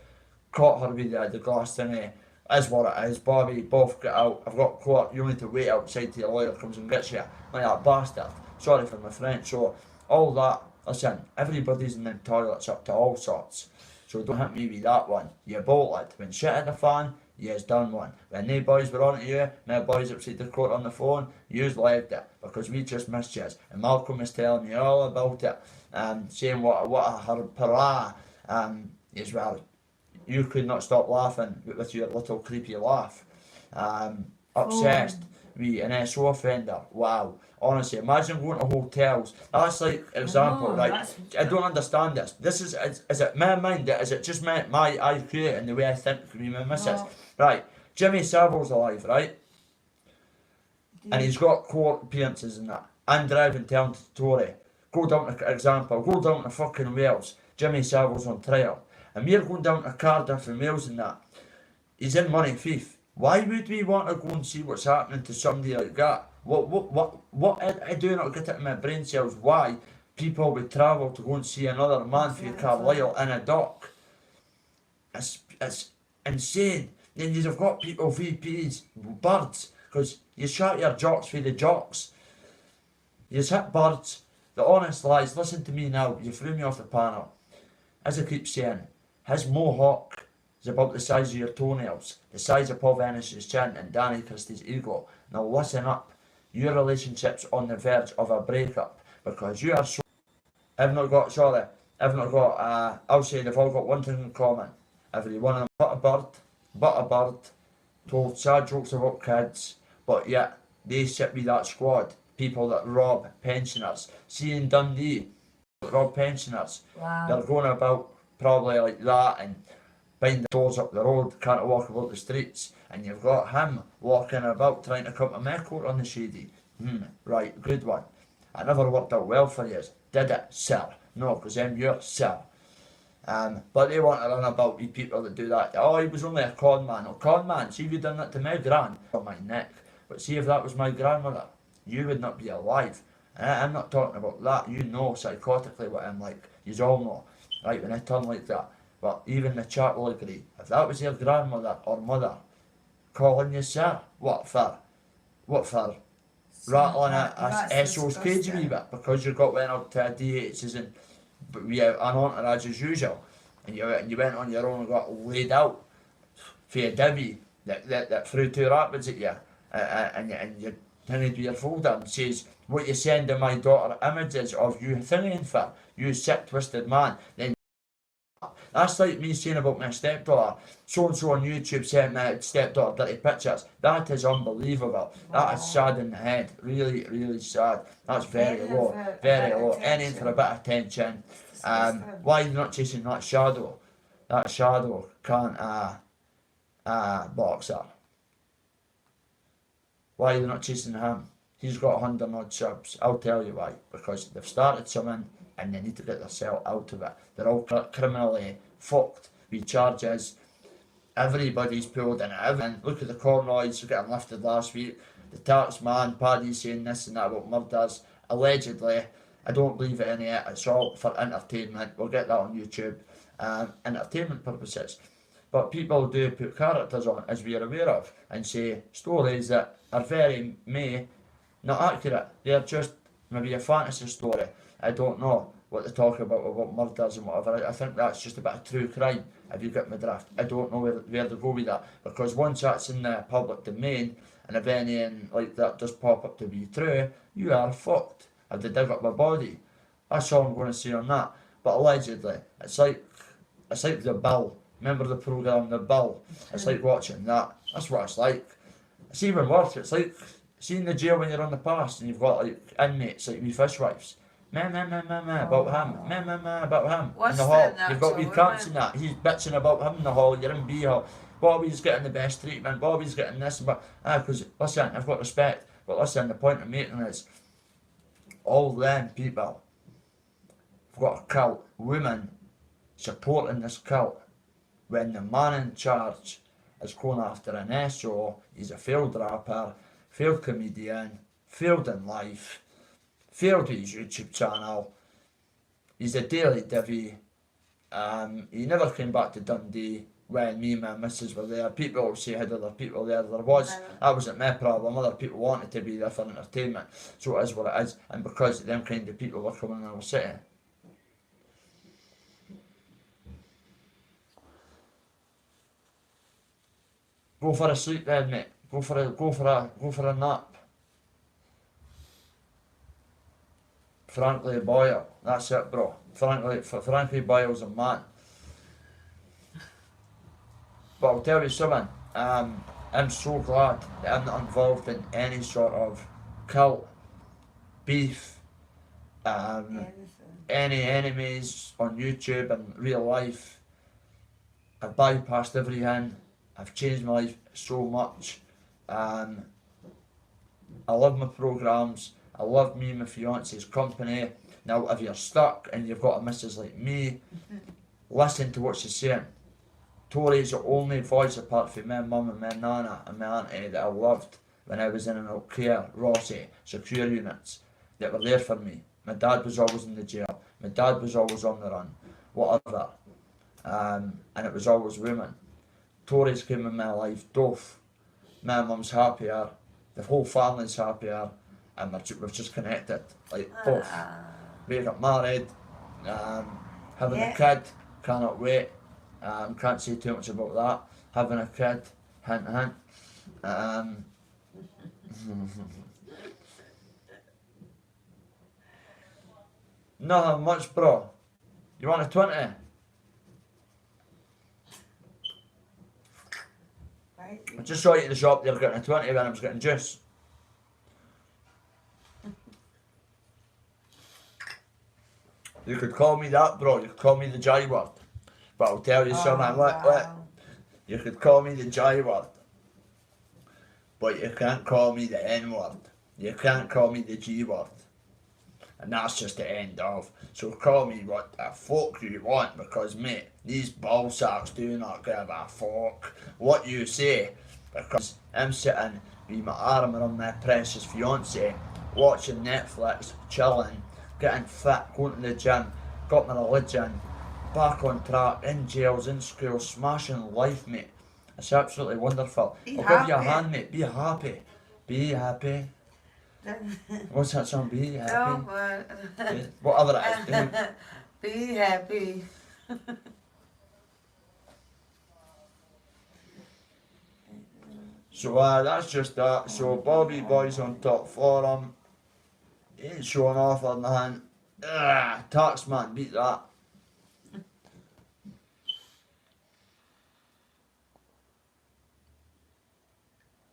[SPEAKER 1] Caught her with the glass thingy. Is what it is. Bobby, both get out. I've got court. You need to wait outside till your lawyer comes and gets you. Like that bastard. Sorry for my French. So, all that. Listen, everybody's in the toilets up to all sorts. So don't hit me with that one. You bolted. When shit hit the fan, you's done one. When they boys were on to you, my boys outside the court on the phone, you's left it. Because we just missed you. And Malcolm is telling me all about it. Saying what a hurrah as well. You could not stop laughing with your little creepy laugh. Obsessed with an SO offender. Wow. Honestly, imagine going to hotels. That's like example, right? I don't understand this. This is it my mind? Is it just my IQ and the way I think with my missus? Right. Jimmy Savile's alive, right? And he's got court appearances and that. And driving telling the story. Go down to example. Go down to fucking Wales. Jimmy Savile's on trial. And we're going down to Cardiff and Wales and that. He's in money thief. Why would we want to go and see what's happening to somebody like that? What I do not get it in my brain cells why people would travel to go and see another man from Carlisle in a dock. It's insane. Then you've got people, VPs, birds, because you shot your jocks for the jocks. You hit birds, the honest lies. Listen to me now, you threw me off the panel. As I keep saying, his mohawk is about the size of your toenails, the size of Paul Venice's chin and Danny Christie's ego. Now listen up, your relationship's on the verge of a breakup because you are so... I'll say they've all got one thing in common. Every one of them but a bird, told sad jokes about kids, but yet they sit with that squad, people that rob pensioners. See in Dundee, rob pensioners.
[SPEAKER 2] Wow.
[SPEAKER 1] They're going about probably like that and behind the doors up the road, can't walk about the streets, and you've got him walking about trying to come to my court on the shady. Right, good one. It never worked out well for you, did it, sir? No, because I'm your sir. But they want to run about with people that do that. Oh, he was only a con man. Oh, con man, see if you'd done that to my gran, on my neck. But see if that was my grandmother, you would not be alive. I'm not talking about that. You know psychotically what I'm like. You all know. Right, when I turn like that. But even the chat will agree. If that was your grandmother or mother calling you sir, what for? What for? Rattling a SO's cage a wee bit because you got went up to a DHs and we have an entourage as usual. and you went on your own and got laid out for a divvy that threw two rapids at you, and you thingy to your folder and says, what you sending my daughter images of you thingying for, you sick twisted man. Then that's like me saying about my stepdaughter. So and so on YouTube sent my stepdaughter dirty pictures. That is unbelievable. That is sad in the head. Really, really sad. That's very low. Very low. Anything for a bit of attention. Why are you not chasing that shadow? That shadow can't boxer. Why are you not chasing him? He's got 100 odd subs. I'll tell you why. Because they've started something and they need to get themselves out of it. They're all criminally fucked with charges. Everybody's pulled in everything. Look at the Cornoys getting lifted last week. The tax man, Paddy saying this and that about murders. Allegedly, I don't believe it any yet. It's all for entertainment. We'll get that on YouTube. Entertainment purposes. But people do put characters on, as we are aware of, and say stories that are very not accurate. They're just maybe a fantasy story. I don't know what they talk about murders and whatever. I think that's just a bit of true crime, if you get my drift. I don't know where to go with that, because once that's in the public domain, and if anything like that does pop up to be true, you are fucked. If they dig up my body, that's all I'm going to say on that. But allegedly, it's like The Bill. Remember the programme The Bill? It's like watching that. That's what it's like. It's even worse. It's like seeing the jail when you're on the pass and you've got like inmates like wee fishwives. About him. About him. In the hall. You've got wee cramps in that. He's bitching about him in the hall. You're in B hall. Bobby's getting the best treatment. Bobby's getting this. But because listen, I've got respect. But listen, the point I'm making is all them people have got a cult. Women supporting this cult. When the man in charge is going after an SO, he's a failed rapper, failed comedian, failed in life, failed with his YouTube channel, he's a daily divvy, he never came back to Dundee when me and my missus were there. People will say had other people there was, that wasn't my problem, other people wanted to be there for entertainment, so it is what it is, and because them kind of people were coming in our city. Go for a sleep then, mate. Go for a nap. Frankly Boyle, that's it, bro. Frankly Boyle's a man. But I'll tell you something. I'm so glad that I'm not involved in any sort of cult, beef, any enemies on YouTube and real life. I've bypassed everything. I've changed my life so much. I love my programmes. I love me and my fiance's company. Now, if you're stuck and you've got a missus like me, listen to what she's saying. Tori's the only voice apart from my mum and my nana and my auntie that I loved when I was in an out care, Rossi, secure units that were there for me. My dad was always in the jail. My dad was always on the run. Whatever. And it was always women. Tories came in my life, both. My mum's happier, the whole family's happier, and we've just connected, like both. We got married, having a kid, cannot wait, can't say too much about that. Having a kid, hint hint. Nothing much, bro. You want a 20? I just saw you at the shop, they were getting a 20 when I was getting juice. You could call me that, bro. You could call me the J word. But I'll tell you something. Wow. You could call me the J word. But you can't call me the N word. You can't call me the G word. And that's just the end of. So call me what the fuck you want, because mate, these ball sacks do not give a fuck what you say, because I'm sitting with my arm around my precious fiance, watching Netflix, chilling, getting fit, going to the gym, got my religion, back on track, in jails, in school, smashing life, mate. It's absolutely wonderful. I'll give you a hand, mate. Be happy. Be happy. What's that song? Be happy. Whatever it is.
[SPEAKER 2] Be happy.
[SPEAKER 1] So that's just that. So Bobby Boy's on top forum. He ain't showing off or nothing. Taxman, beat that.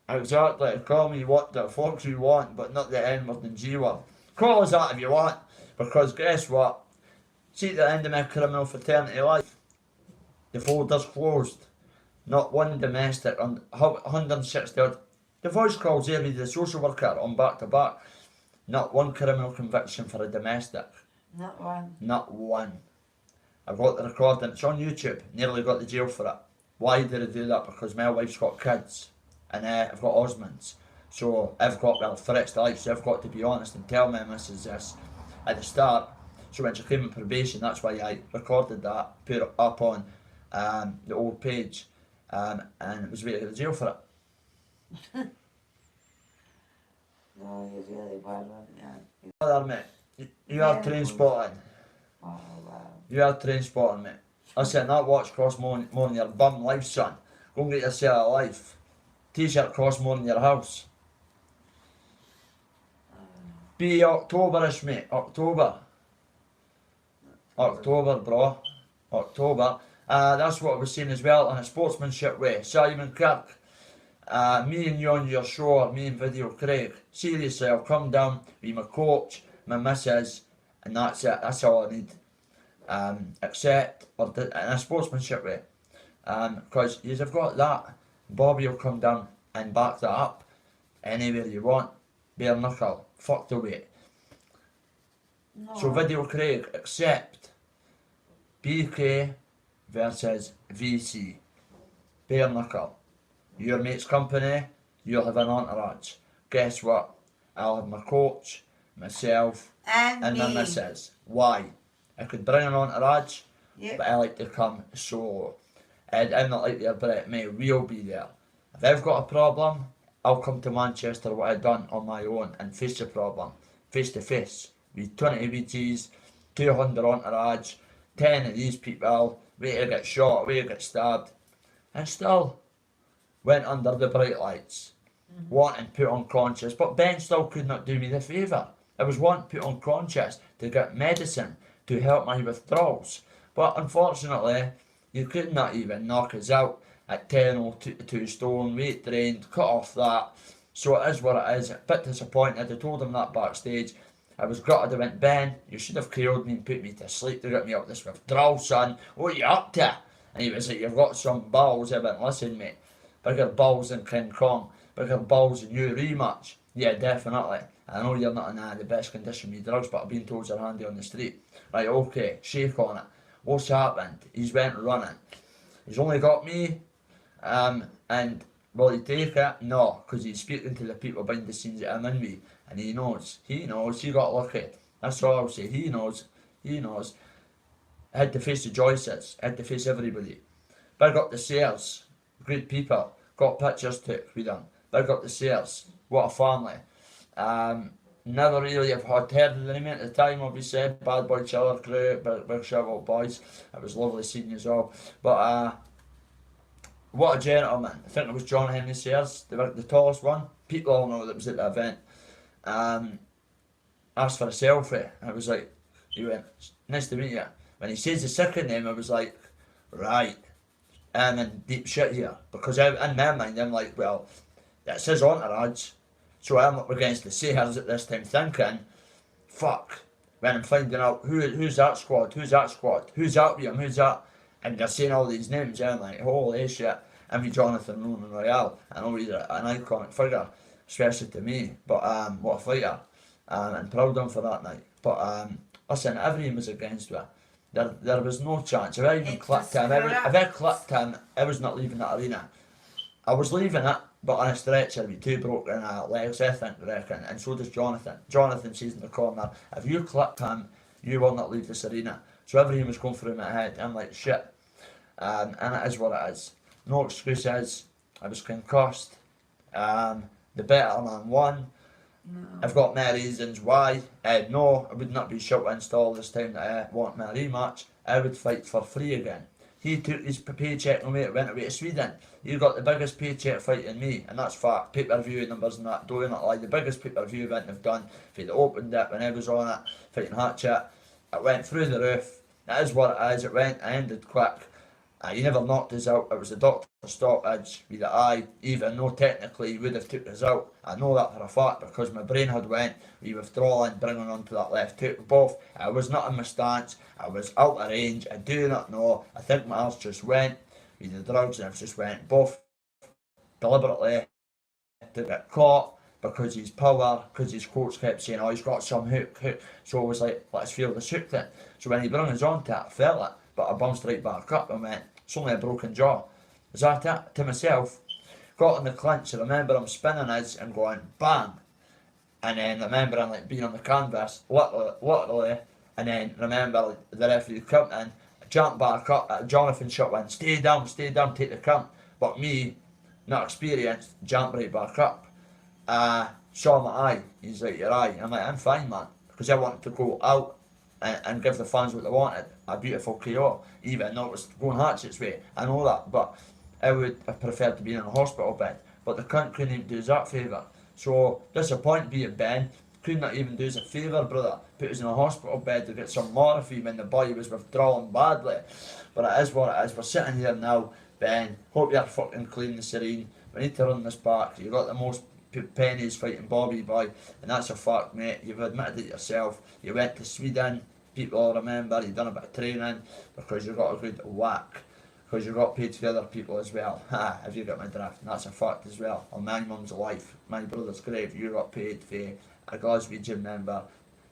[SPEAKER 1] Exactly. Call me what the fuck you want, but not the N word and G word. Call us that if you want, because guess what? See, at the end of my criminal fraternity life, the folder's closed. Not one domestic, 160 odd. The voice calls there with the social worker on back to back. Not one criminal conviction for a domestic.
[SPEAKER 2] Not one.
[SPEAKER 1] Not one. I've got the recording, it's on YouTube. Nearly got to jail for it. Why did I do that? Because my wife's got kids. And I've got Osmonds. So I've got, well, threats to life, so I've got to be honest and tell my missus this at the start. So when she came in probation, that's why I recorded that, put it up on the old page, and it was ready to go to jail for it.
[SPEAKER 2] No, you're really bad, weren't you?
[SPEAKER 1] There, mate. You are train spotting.
[SPEAKER 2] Oh, wow.
[SPEAKER 1] You are train spotting, mate. Listen, that watch costs more than your bum life, son. Go and get yourself a life. T-shirt costs more than your house. Be Octoberish, mate. October, bro. October. That's what I was saying as well in a sportsmanship way. Simon Kirk. Me and you on your show, me and Video Craig. Seriously, I'll come down, be my coach, my missus, and that's it. That's all I need. Accept, or in a sportsmanship way. Because you've got that. Bobby will come down and back that up anywhere you want. Bare knuckle, fuck the weight.
[SPEAKER 2] No.
[SPEAKER 1] So Video Craig, accept BK versus VC. Bare knuckle. Your mate's company, you'll have an entourage. Guess what? I'll have my coach, myself, and my
[SPEAKER 2] me.
[SPEAKER 1] missus. Why? I could bring an entourage,
[SPEAKER 2] Yep.
[SPEAKER 1] but I like to come solo. And I'm not like the other, mate, we'll be there. If I've got a problem, I'll come to Manchester, what I've done on my own, and face the problem, face to face. With 20 BTs, 200 entourage, 10 of these people, wait to get shot, wait to get stabbed, and still went under the bright lights, wanting put unconscious, but Ben still could not do me the favour. I was wanting put unconscious to get medicine to help my withdrawals, but unfortunately, you could not even knock us out at 10 or 2 stone, weight drained, cut off that. So it is what it is. A bit disappointed. I told him that backstage. I was gutted. I went, Ben, you should have killed me and put me to sleep to get me up this withdrawal, son. What are you up to? And he was like, you've got some balls. I went, listen, mate, bigger balls than King Kong, bigger balls than you, rematch. Yeah, definitely. I know you're not in the best condition with drugs, but I've been told you're handy on the street. Right, okay, shake on it. What's happened? He's went running. He's only got me, and will he take it? No, because he's speaking to the people behind the scenes that I'm in with, and he knows, he got lucky. That's all I'll say, he knows. I had to face the Joyces, I had to face everybody. Big up the Sayers, great people, got pictures took with them. Big up the Sayers, what a family. Never really have heard of the name at the time, obviously. Bad Boy Chiller crew, big shout out boys. It was lovely seeing you as well. But what a gentleman. I think it was John Henry Sayers, the tallest one. People all know that was at the event. Asked for a selfie. I was like, he went, nice to meet you. When he says the second name, I was like, right, I'm in deep shit here. Because in my mind, I'm like, well, that's his entourage. So I'm up against the Sayers at this time thinking, fuck, when I'm finding out who's that squad, who's that with him, who's that, and they're saying all these names, I'm like, holy shit, I'm with Jonathan Ronan Royale. I know he's an iconic figure, especially to me, but what a fighter, and proud of him for that night. But listen, everyone was against me. There was no chance. If I even clipped him, if I clipped him, I was not leaving that arena. I was leaving it, but on a stretcher with 2 broken legs, I reckon, and so does Jonathan. Jonathan says in the corner, if you clip him, you will not leave this arena. So everything was going through my head. I'm like, shit. And it is what it is. No excuses. I was concussed. The better man won.
[SPEAKER 2] No.
[SPEAKER 1] I've got my reasons why. No, I would not be shut installed this time that I want my rematch. I would fight for free again. He took his paycheck no mate, went away to Sweden. He got the biggest paycheck fighting me, and that's fact. Pay-per-view numbers and that, don't not lie. The biggest pay-per-view event they've done. If they opened it when I was on it, fighting Hatchet, it went through the roof. It is what it is. It went, it ended quick. He never knocked us out. It was the doctor stoppage with the eye, even though technically he would have took us out. I know that for a fact because my brain had went with withdrawal and bringing on to that left hook. Both. I was not in my stance. I was out of range. I do not know. I think my arse just went with the drugs and it just went both deliberately to get caught because his power, because his coach kept saying, oh, he's got some hook. So I was like, let's feel the hook then. So when he brought us on to it, I felt it, but I bounced right back up and went, it's only a broken jaw. Is that it? To myself. Got in the clinch. I remember him spinning us and going bang. And then remember him like being on the canvas, literally. And then remember like, the referee counting, jumped back up. Jonathan shot went, stay down, take the count. But me, not experienced, jumped right back up. Saw my eye. He's like, your eye. And I'm like, I'm fine, man. Because I wanted to go out and give the fans what they wanted, a beautiful KO, even though it was going Hatchet's way. I know that, but I would have preferred to be in a hospital bed. But the cunt couldn't even do us that favour. So disappointed being Ben, could not even do us a favour, brother. Put us in a hospital bed to get some morphine when the boy was withdrawing badly. But it is what it is. We're sitting here now, Ben. Hope you're fucking clean and serene. We need to run this back. You got the most pennies fighting Bobby Boy, and that's a fact, mate. You've admitted it yourself. You went to Sweden. People remember you done a bit of training because you got a good whack. Because you got paid for other people as well. Ha, if you got my drift, and that's a fact as well. On my mum's life, my brother's grave, you got paid for a Glaswegian member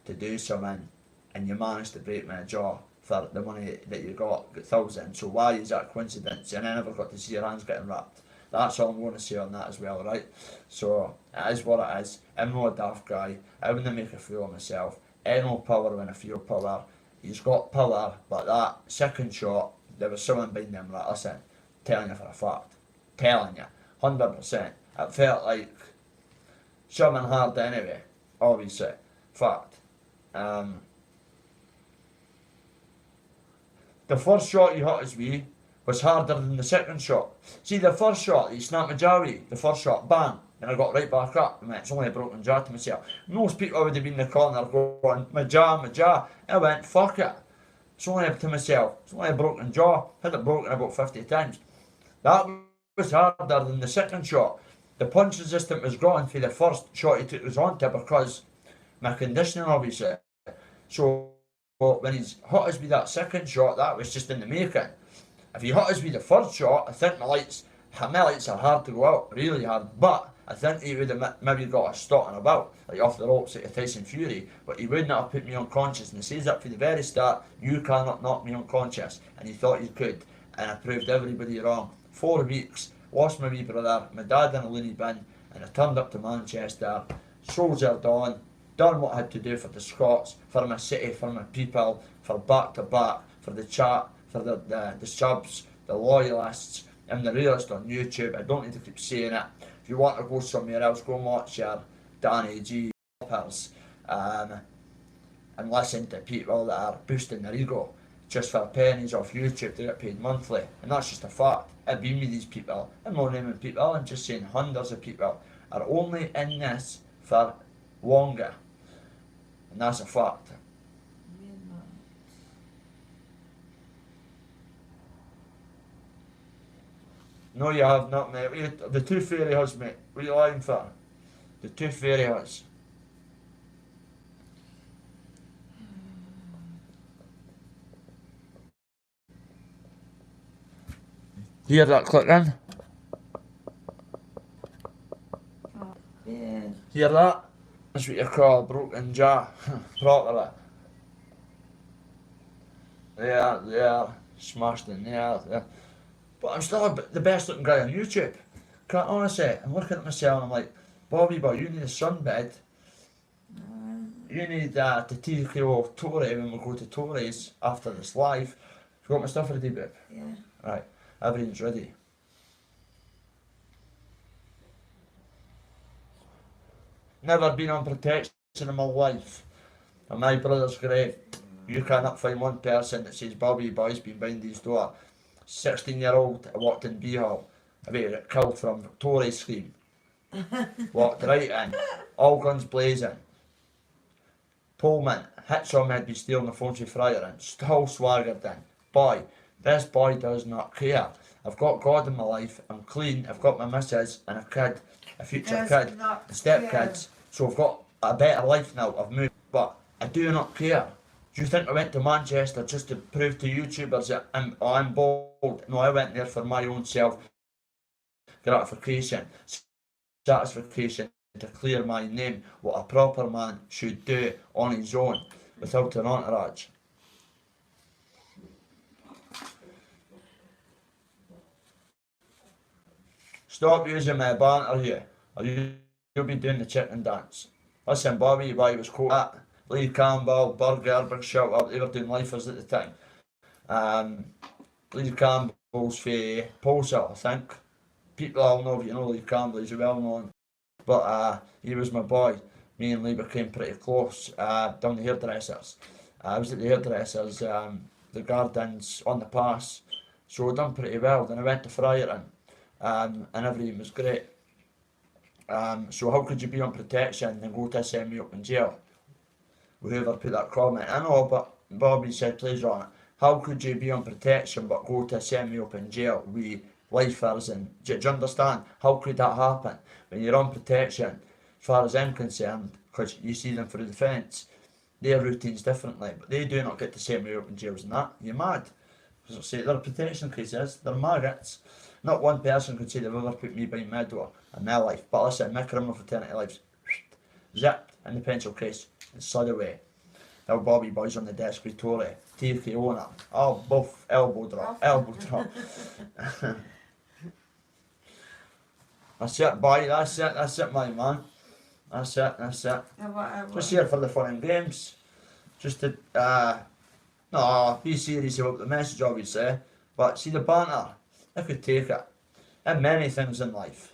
[SPEAKER 1] to do something, and you managed to break my jaw for the money that you got thousands. So why is that coincidence? And I never got to see your hands getting wrapped. That's all I'm going to say on that as well, right? So it is what it is. I'm not a daft guy. I wouldn't make a fool of myself. I know power when I feel power. He's got power, but that second shot, there was someone behind him. Like, listen, telling you for a fact, telling you, 100%. It felt like something hard anyway. Obviously, fact. The first shot you hit us with was harder than the second shot. See, the first shot, he snapped my jaw with, the first shot, bang, and I got right back up. I mean, it's only a broken jaw to myself. Most people would have been in the corner going, my jaw. I went, fuck it. It's only up to myself. It's only a broken jaw. Had it broken about 50 times. That was harder than the second shot. The punch resistance was gone for the first shot he took us onto because my conditioning, obviously. So when he's hit us with that second shot, that was just in the making. If he hit us with the first shot, I think my lights are hard to go out, really hard. But I think he would have maybe got a stop and about, like off the ropes like Tyson Fury, but he would not have put me unconscious. And he says that from the very start, you cannot knock me unconscious. And he thought he could, and I proved everybody wrong. 4 weeks, lost my wee brother, my dad in a loony bin, and I turned up to Manchester, soldiered on, done what I had to do for the Scots, for my city, for my people, for back to back, for the chat, for the subs, the loyalists. I'm the realist on YouTube. I don't need to keep saying it. If you want to go somewhere else, go and watch your Danny G poppers and listen to people that are boosting their ego just for pennies off YouTube to get paid monthly. And that's just a fact. I've been with these people. I'm not naming people, I'm just saying hundreds of people are only in this for longer. And that's a fact. No, you have not, mate. The 2 fairy huts, mate. What are you lying for? The 2 fairy huts. Hear that clicking?
[SPEAKER 2] Yeah.
[SPEAKER 1] Hear that? That's what you call a broken jaw. Properly. Yeah. Smashed in there. But I'm still the best looking guy on YouTube. Can't honestly, I'm looking at myself and I'm like, Bobby boy, you need a sunbed. You need to take your Tory when we go to Tories after this live. You got my stuff ready, babe?
[SPEAKER 2] Yeah.
[SPEAKER 1] Right, everything's ready. Never been on protection in my life. On my brother's grave, you cannot find one person that says Bobby boy's been behind his door. 16-year-old, I walked in B-Hall, I bet got killed from Tory scream. Walked right in, all guns blazing. Pullman, hit some had been stealing the phone to Fryer and still swaggered in. Boy, this boy does not care. I've got God in my life, I'm clean, I've got my missus and a kid, a future kid, and stepkids, so I've got a better life now, I've moved, but I do not care. Do you think I went to Manchester just to prove to YouTubers that I'm bold? No, I went there for my own self gratification, satisfaction, to clear my name, what a proper man should do on his own, without an entourage. Stop using my banter here, or you'll be doing the chicken dance. Listen, Bobby, while he was caught at Lee Campbell, Burger, big shout out, they were doing lifers at the time. Lee Campbell's for Pulsar, I think. People all know if you know Lee Campbell, he's well known. But he was my boy. Me and Lee became pretty close down the hairdressers. I was at the hairdressers, the gardens on the pass, so I done pretty well. Then I went to Friarton, and everything was great. So how could you be on protection and go to send me up in jail? Whoever put that comment, I know, but Bobby said, please on it. How could you be on protection but go to send me up in jail with lifers? And do you understand? How could that happen? When you're on protection, as far as I'm concerned, because you see them through the fence, their routine's differently, but they do not get to send me up in jails and that. You're mad. As I say, they're protection cases, they're maggots. Not one person could say they've ever put me behind my door in their life. But listen, my criminal fraternity life's zipped in the pencil case and slid away. Now Bobby boys on the desk with Tory, TK owner. Oh, both elbow drop. That's it, boy, that's it, my man. That's it. Just here for the fun and games. Just to, be serious about the message, obviously. But see the banter, I could take it. And many things in life.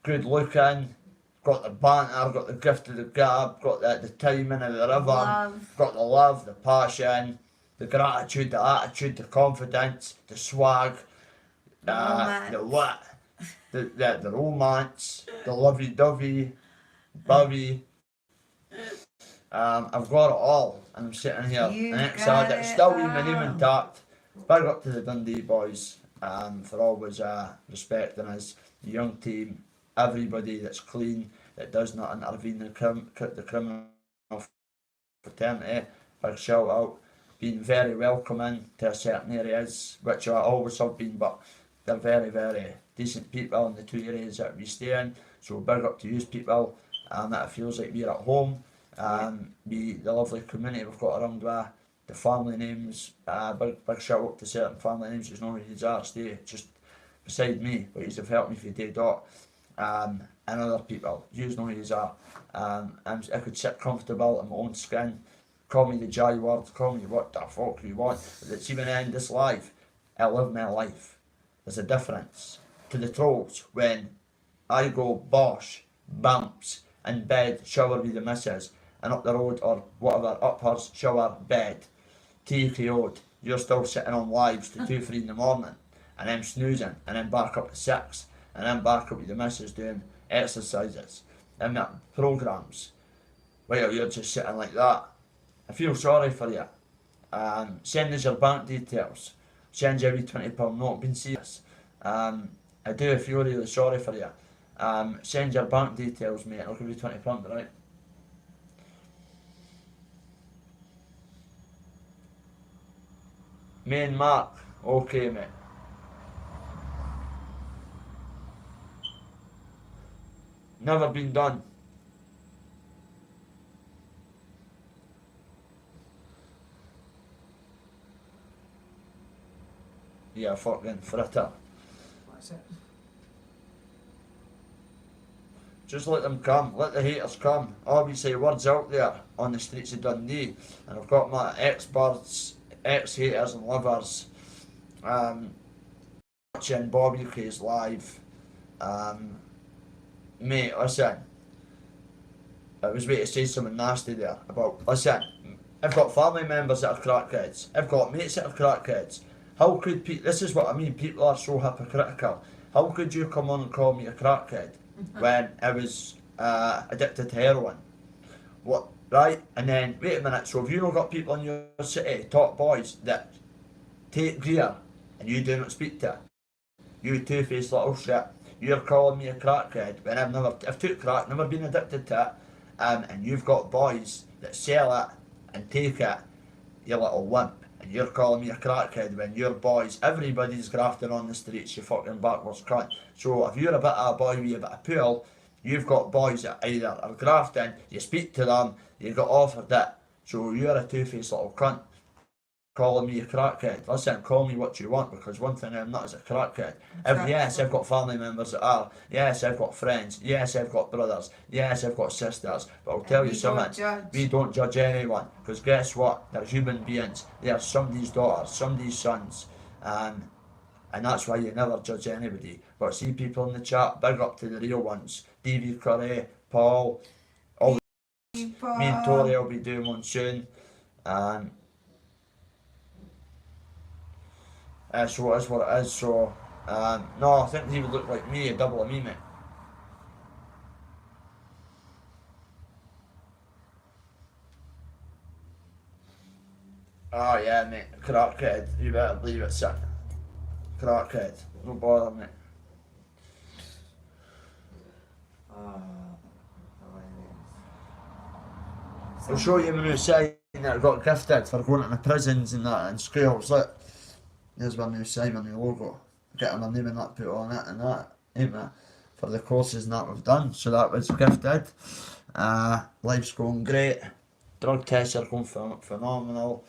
[SPEAKER 1] Good looking, got the banter, got the gift of the gab, got the timing of the rhythm, got the love, the passion, the gratitude, the attitude, the confidence, the swag, the wit, the romance, the lovey-dovey, Bobby. I've got it all, and I'm sitting here next Saturday, still with my name intact. Big up to the Dundee boys for always respecting us, the young team, everybody that's clean, that does not intervene in the criminal fraternity. Big shout out, being very welcoming to certain areas, which I always have been, but they're very, very decent people in the two areas that we stay in. So big up to you people, that it feels like we're at home. The lovely community we've got around with, the family names, big shout out to certain family names, you know who you are, stay just beside me, but you have helped me for day dot. And other people, you know who you are. I could sit comfortable in my own skin, call me the J word, call me what the fuck you want, but see when I end this life, I live my life. There's a difference to the trolls when I go bosh, bumps, in bed, shower with the missus, and up the road or whatever, up hers, shower, bed, TKO'd, you're still sitting on lives to 2, 3 in the morning, and I'm snoozing, and then back up at 6, and then back up with the missus doing exercises, and that programmes, while you're just sitting like that. I feel sorry for you. Send us your bank details, send you a wee £20 note, been serious. I do feel really sorry for you. Send your bank details, mate, I'll give you £20, right? Main Mark, okay mate. Never been done. Yeah, fucking fritter.
[SPEAKER 2] What's it?
[SPEAKER 1] Just let them come, let the haters come. Obviously, word's out there on the streets of Dundee, and I've got my ex-birds, ex-haters and lovers watching Bobby UK's live. Mate, listen, I was waiting to say something nasty there about, listen, I've got family members that are crackheads, I've got mates that are crackheads. How could this is what I mean, people are so hypocritical. How could you come on and call me a crackhead when I was addicted to heroin? What, right? And then, wait a minute, so have you not got people in your city, top boys, that take gear and you do not speak to? You two-faced little shit. You're calling me a crackhead when I've took crack, never been addicted to it, and you've got boys that sell it and take it, you little wimp. And you're calling me a crackhead when your boys, everybody's grafting on the streets, you fucking backwards cunt. So if you're a bit of a boy with a bit of pool, you've got boys that either are grafting, you speak to them, you got offered it. So you're a two-faced little cunt calling me a crackhead. Listen, call me what you want, because one thing I'm not is a crackhead. Yes, I've got family members that are. Yes, I've got friends. Yes, I've got brothers. Yes, I've got sisters. But I'll tell you something. We don't judge anyone, because guess what? They're human beings. They are somebody's daughters, somebody's sons. And that's why you never judge anybody. But see people in the chat, big up to the real ones. Davy Curry, Paul, all me and Tori will be doing one soon. So it is what it is. So no, I think he would look like me, a double of me, mate. Oh yeah, mate, crackhead. You better believe it, son. Crackhead. No bother, mate. I'll show you my new sign that I got gifted for going into prisons and that and schools. Look, there's my new sign, my new logo. Getting my name and that put on it and that, ain't it? For the courses and that we've done. So that was gifted. Life's going great. Drug tests are going phenomenal.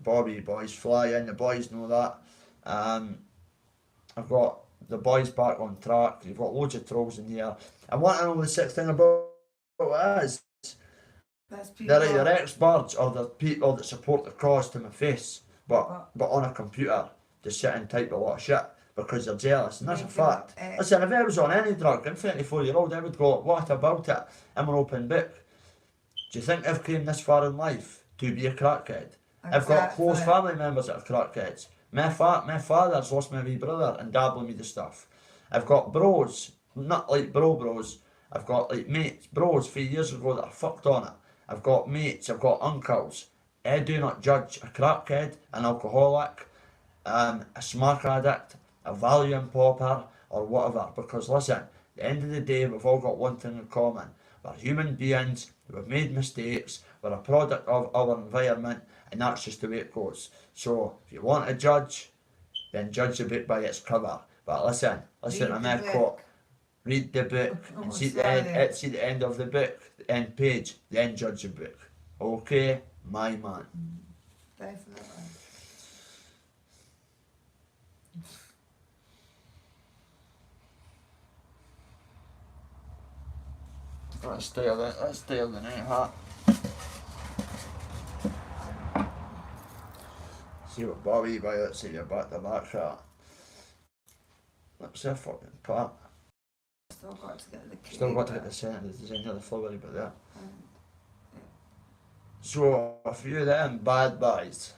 [SPEAKER 1] Bobby boys flying, the boys know that. I've got the boys back on track. You've got loads of trolls in here. I want to know the sick thing about it is. They're either ex-birds or they're people that support the cause to my face, but on a computer to sit and type a lot of shit because they're jealous, and that's a fact. Listen, if I was on any drug, I'm 24-year-old, I would go, what about it? I'm an open book. Do you think I've came this far in life to be a crackhead? I've got close family members that are crackheads. My father's lost my wee brother and dabbling with the stuff. I've got bros, not like bros. I've got like mates, bros 3 years ago that are fucked on it. I've got mates, I've got uncles. I do not judge a crackhead, an alcoholic, a smack addict, a Valium popper, or whatever. Because listen, at the end of the day, we've all got one thing in common. We're human beings, we've made mistakes, we're a product of our environment, and that's just the way it goes. So, if you want to judge, then judge a book by its cover. But listen to my quote. Read the book and see the end of the book, the end page, then judge the book. Okay, my man.
[SPEAKER 2] Definitely.
[SPEAKER 1] Let's stay on the night hat. See what Bobby by, let's see your back the back hat. Let's see a fucking part.
[SPEAKER 2] Still got to get the cake.
[SPEAKER 1] Still got to get the centre, the design of the flowery bit there. So a few of them bad boys.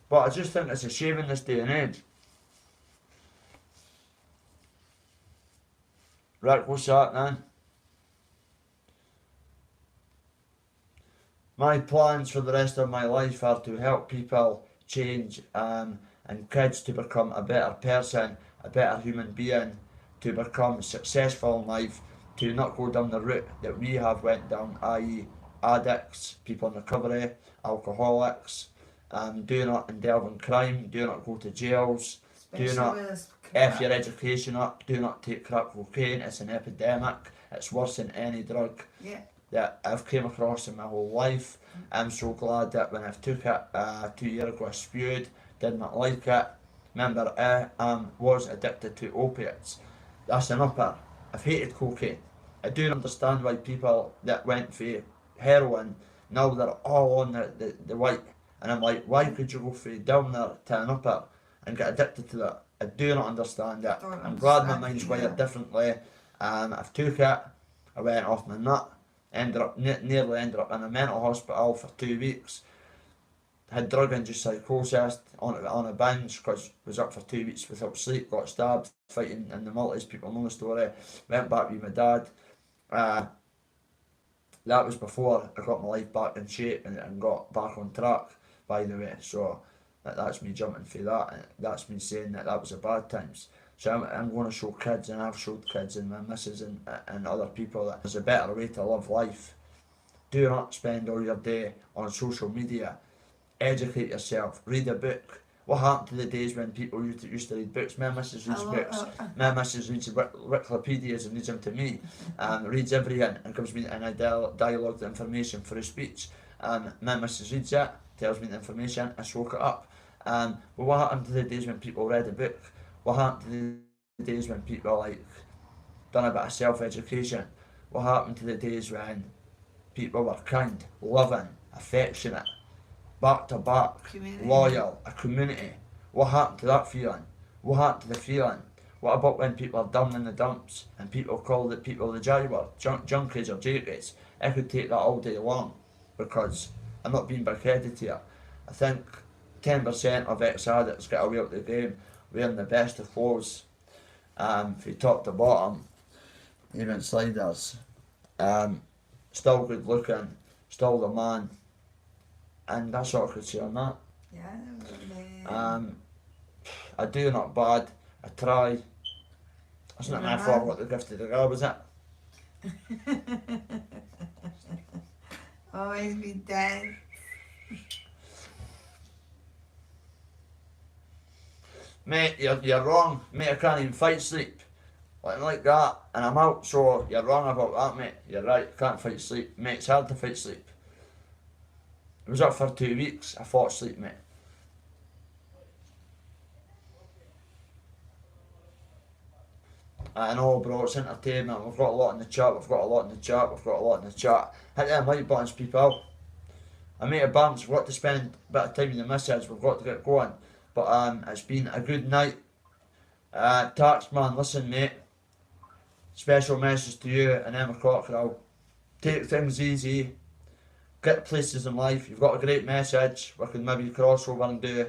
[SPEAKER 1] But I just think it's a shame in this day and age. Right, what's that then? My plans for the rest of my life are to help people change and kids to become a better person, a better human being, to become successful in life, to not go down the route that we have went down, i.e. addicts, people in recovery, alcoholics, do not indulge in crime, do not go to jails, do not F your education up, do not take crack cocaine, it's an epidemic, it's worse than any drug that I've came across in my whole life. I'm so glad that when I took it 2 years ago I spewed, did not like it. Remember, I was addicted to opiates. That's an upper. I've hated cocaine. I do understand why people that went for heroin, now they're all on the white. And I'm like, why could you go from down there to an upper and get addicted to that? I do not understand it. I'm glad my mind's wired differently. I've took it. I went off my nut, nearly ended up in a mental hospital for 2 weeks. Had drug-induced psychosis on a binge because was up for 2 weeks without sleep, got stabbed fighting in the multis, people know the story. Went back with my dad. That was before I got my life back in shape and got back on track, by the way. So that's me jumping through that, and that's me saying that was the bad times. So I'm going to show kids, and I've showed kids and my missus and other people that there's a better way to live life. Do not spend all your day on social media. Educate yourself. Read a book. What happened to the days when people used to read books? My missus reads books. My missus reads Wikipedias and reads them to me. Reads everything and gives me and I dialogue the information for a speech. My missus reads it, tells me the information, I soak it up. But what happened to the days when people read a book? What happened to the days when people like done a bit of self-education? What happened to the days when people were kind, loving, affectionate, back to back,
[SPEAKER 2] Community.
[SPEAKER 1] loyal, a community? What happened to that feeling? What happened to the feeling? What about when people are down in the dumps and people call the people the J word, junkies or jakeys? I could take that all day long because I'm not being big-headed here. I think 10% of ex-addicts get away with the game wearing the best of clothes, from top to bottom, even sliders, still good looking, still the man, and that's all I could say on that.
[SPEAKER 2] Yeah,
[SPEAKER 1] I do not bad, I try. It's not my fault what the gift of the girl, was it?
[SPEAKER 2] always be dead.
[SPEAKER 1] Mate, you're wrong. Mate, I can't even fight sleep. Like that, and I'm out, so you're wrong about that, mate. You're right, I can't fight sleep. Mate, it's hard to fight sleep. I was up for 2 weeks, I fought sleep, mate. I know, bro, it's entertainment. We've got a lot in the chat, we've got a lot in the chat. Hit them like buttons, people. I made a balance, we've got to spend a bit of time in the message, we've got to get going. But it's been a good night. Taxman, listen, mate. Special message to you and Emma Cockrell. Take things easy. Get places in life. You've got a great message. We can maybe cross over and do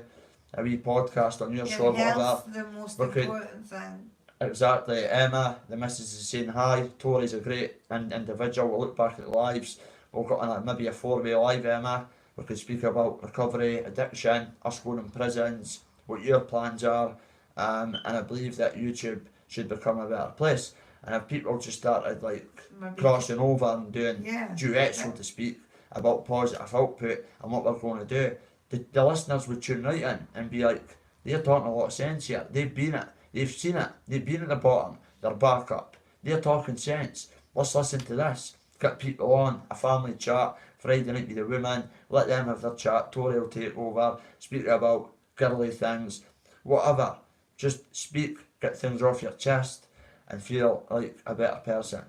[SPEAKER 1] a wee podcast on your show, whatever.
[SPEAKER 2] Health, the most important thing.
[SPEAKER 1] Exactly. Emma, the missus is saying hi. Tori's a great individual. We'll look back at the lives. We've got maybe a 4-way live, Emma. We could speak about recovery, addiction, us going in prisons, what your plans are. And I believe that YouTube should become a better place. And if people just started like crossing over and doing duets, so to speak, about positive output and what we're going to do, the listeners would tune right in and be like, they're talking a lot of sense here. They've been it. They've seen it. They've been at the bottom. They're back up. They're talking sense. Let's listen to this. Get people on, a family chat, Friday night with the women, let them have their chat, Tori will take over, speak about girly things, whatever. Just speak, get things off your chest and feel like a better person.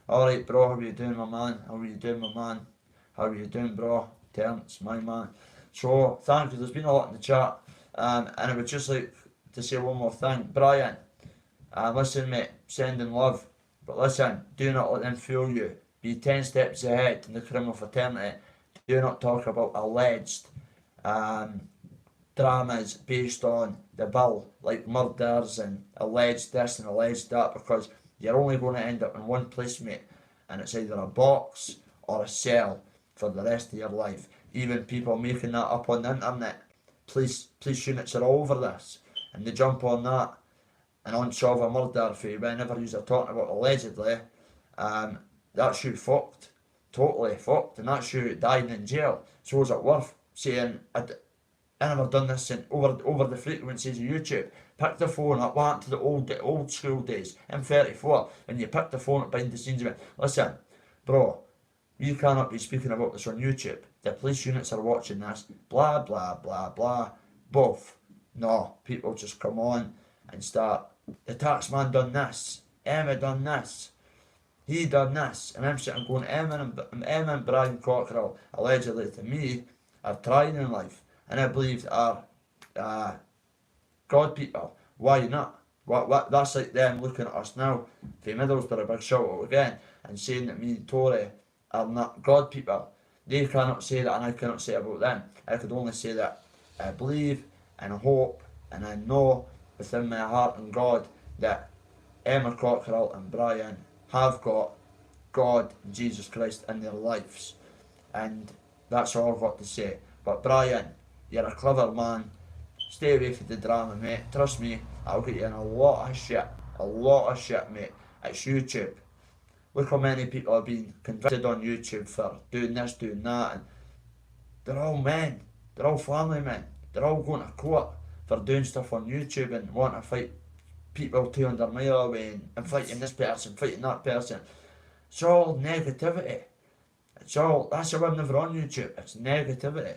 [SPEAKER 1] Alright, bro, how are you doing, my man? How are you doing, my man? How are you doing, bro? Terence, my man. So, thank you. There's been a lot in the chat. And I would just like to say one more thing. Brian, listen, mate, sending love. But listen, do not let them fool you. Be 10 steps ahead in the criminal fraternity. Do not talk about alleged dramas based on the bill, like murders and alleged this and alleged that, because you're only going to end up in one place, mate, and it's either a box or a cell for the rest of your life. Even people making that up on the internet, police units are all over this, and they jump on that and unsolve a murder for whenever you're talking about allegedly. That's you fucked, totally fucked, and that's you dying in jail. So is it worth saying, I never done this in over the frequencies of YouTube? Pick the phone up, what happened to the old school days? I'm 34, and you pick the phone up behind the scenes of it. Listen, bro, you cannot be speaking about this on YouTube. The police units are watching this, blah, blah, blah, blah. Both. No, people just come on and start, the taxman done this, Emma done this, he done this, and I'm sitting going, Emma and Brian Cockrell, allegedly to me, are trying in life, and I believe are God people. Why not? That's like them looking at us now, from Middlesbrough, big shout out again, and saying that me and Tory are not God people. They cannot say that, and I cannot say it about them. I could only say that I believe and I hope and I know within my heart and God that Emma Cockrell and Brian have got God, Jesus Christ in their lives. And that's all I've got to say. But Brian, you're a clever man. Stay away from the drama, mate. Trust me, I'll get you in a lot of shit. A lot of shit, mate. It's YouTube. Look how many people have been convicted on YouTube for doing this, doing that, and they're all men. They're all family men. They're all going to court for doing stuff on YouTube and wanting to fight people 200 mile away and fighting this person, fighting that person. It's all negativity. That's how I'm never on YouTube. It's negativity.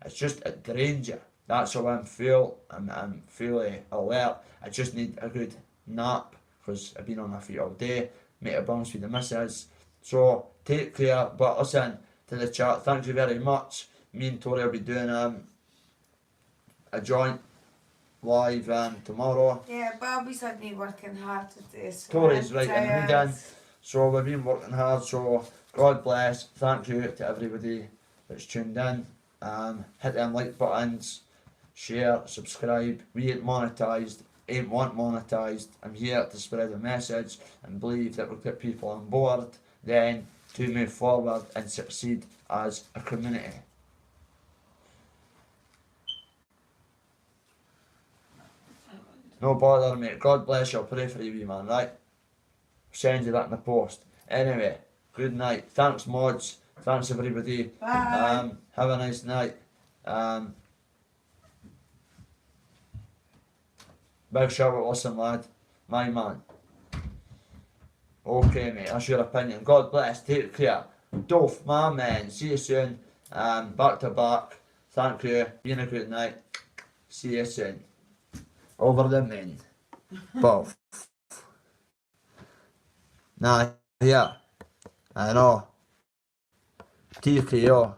[SPEAKER 1] It's just, it drains you. That's how I'm fully alert. I just need a good nap because I've been on my feet all day. Make a bounce with the missus. So take care. But listen to the chat. Thank you very much. Me and Tori will be doing a joint live tomorrow.
[SPEAKER 2] Yeah, Bobby's had me working hard today. So
[SPEAKER 1] Tori's
[SPEAKER 2] I'm
[SPEAKER 1] writing
[SPEAKER 2] tired.
[SPEAKER 1] reading. So we've been working hard. So God bless. Thank you to everybody that's tuned in. Hit them like buttons. Share, subscribe. We ain't monetised, ain't want monetised. I'm here to spread the message and believe that we'll get people on board then to move forward and succeed as a community. No bother, mate. God bless you. I'll pray for you, wee man, right? Send you that in the post. Anyway, good night. Thanks, mods. Thanks, everybody.
[SPEAKER 2] Bye.
[SPEAKER 1] Have a nice night. Big shout out, listen, lad. My man. Okay, mate, that's your opinion. God bless. Take care. Dolph, my man. See you soon. Back to back. Thank you. Been a good night. See you soon. Over the men. Both. Nah, yeah. I know. TKO.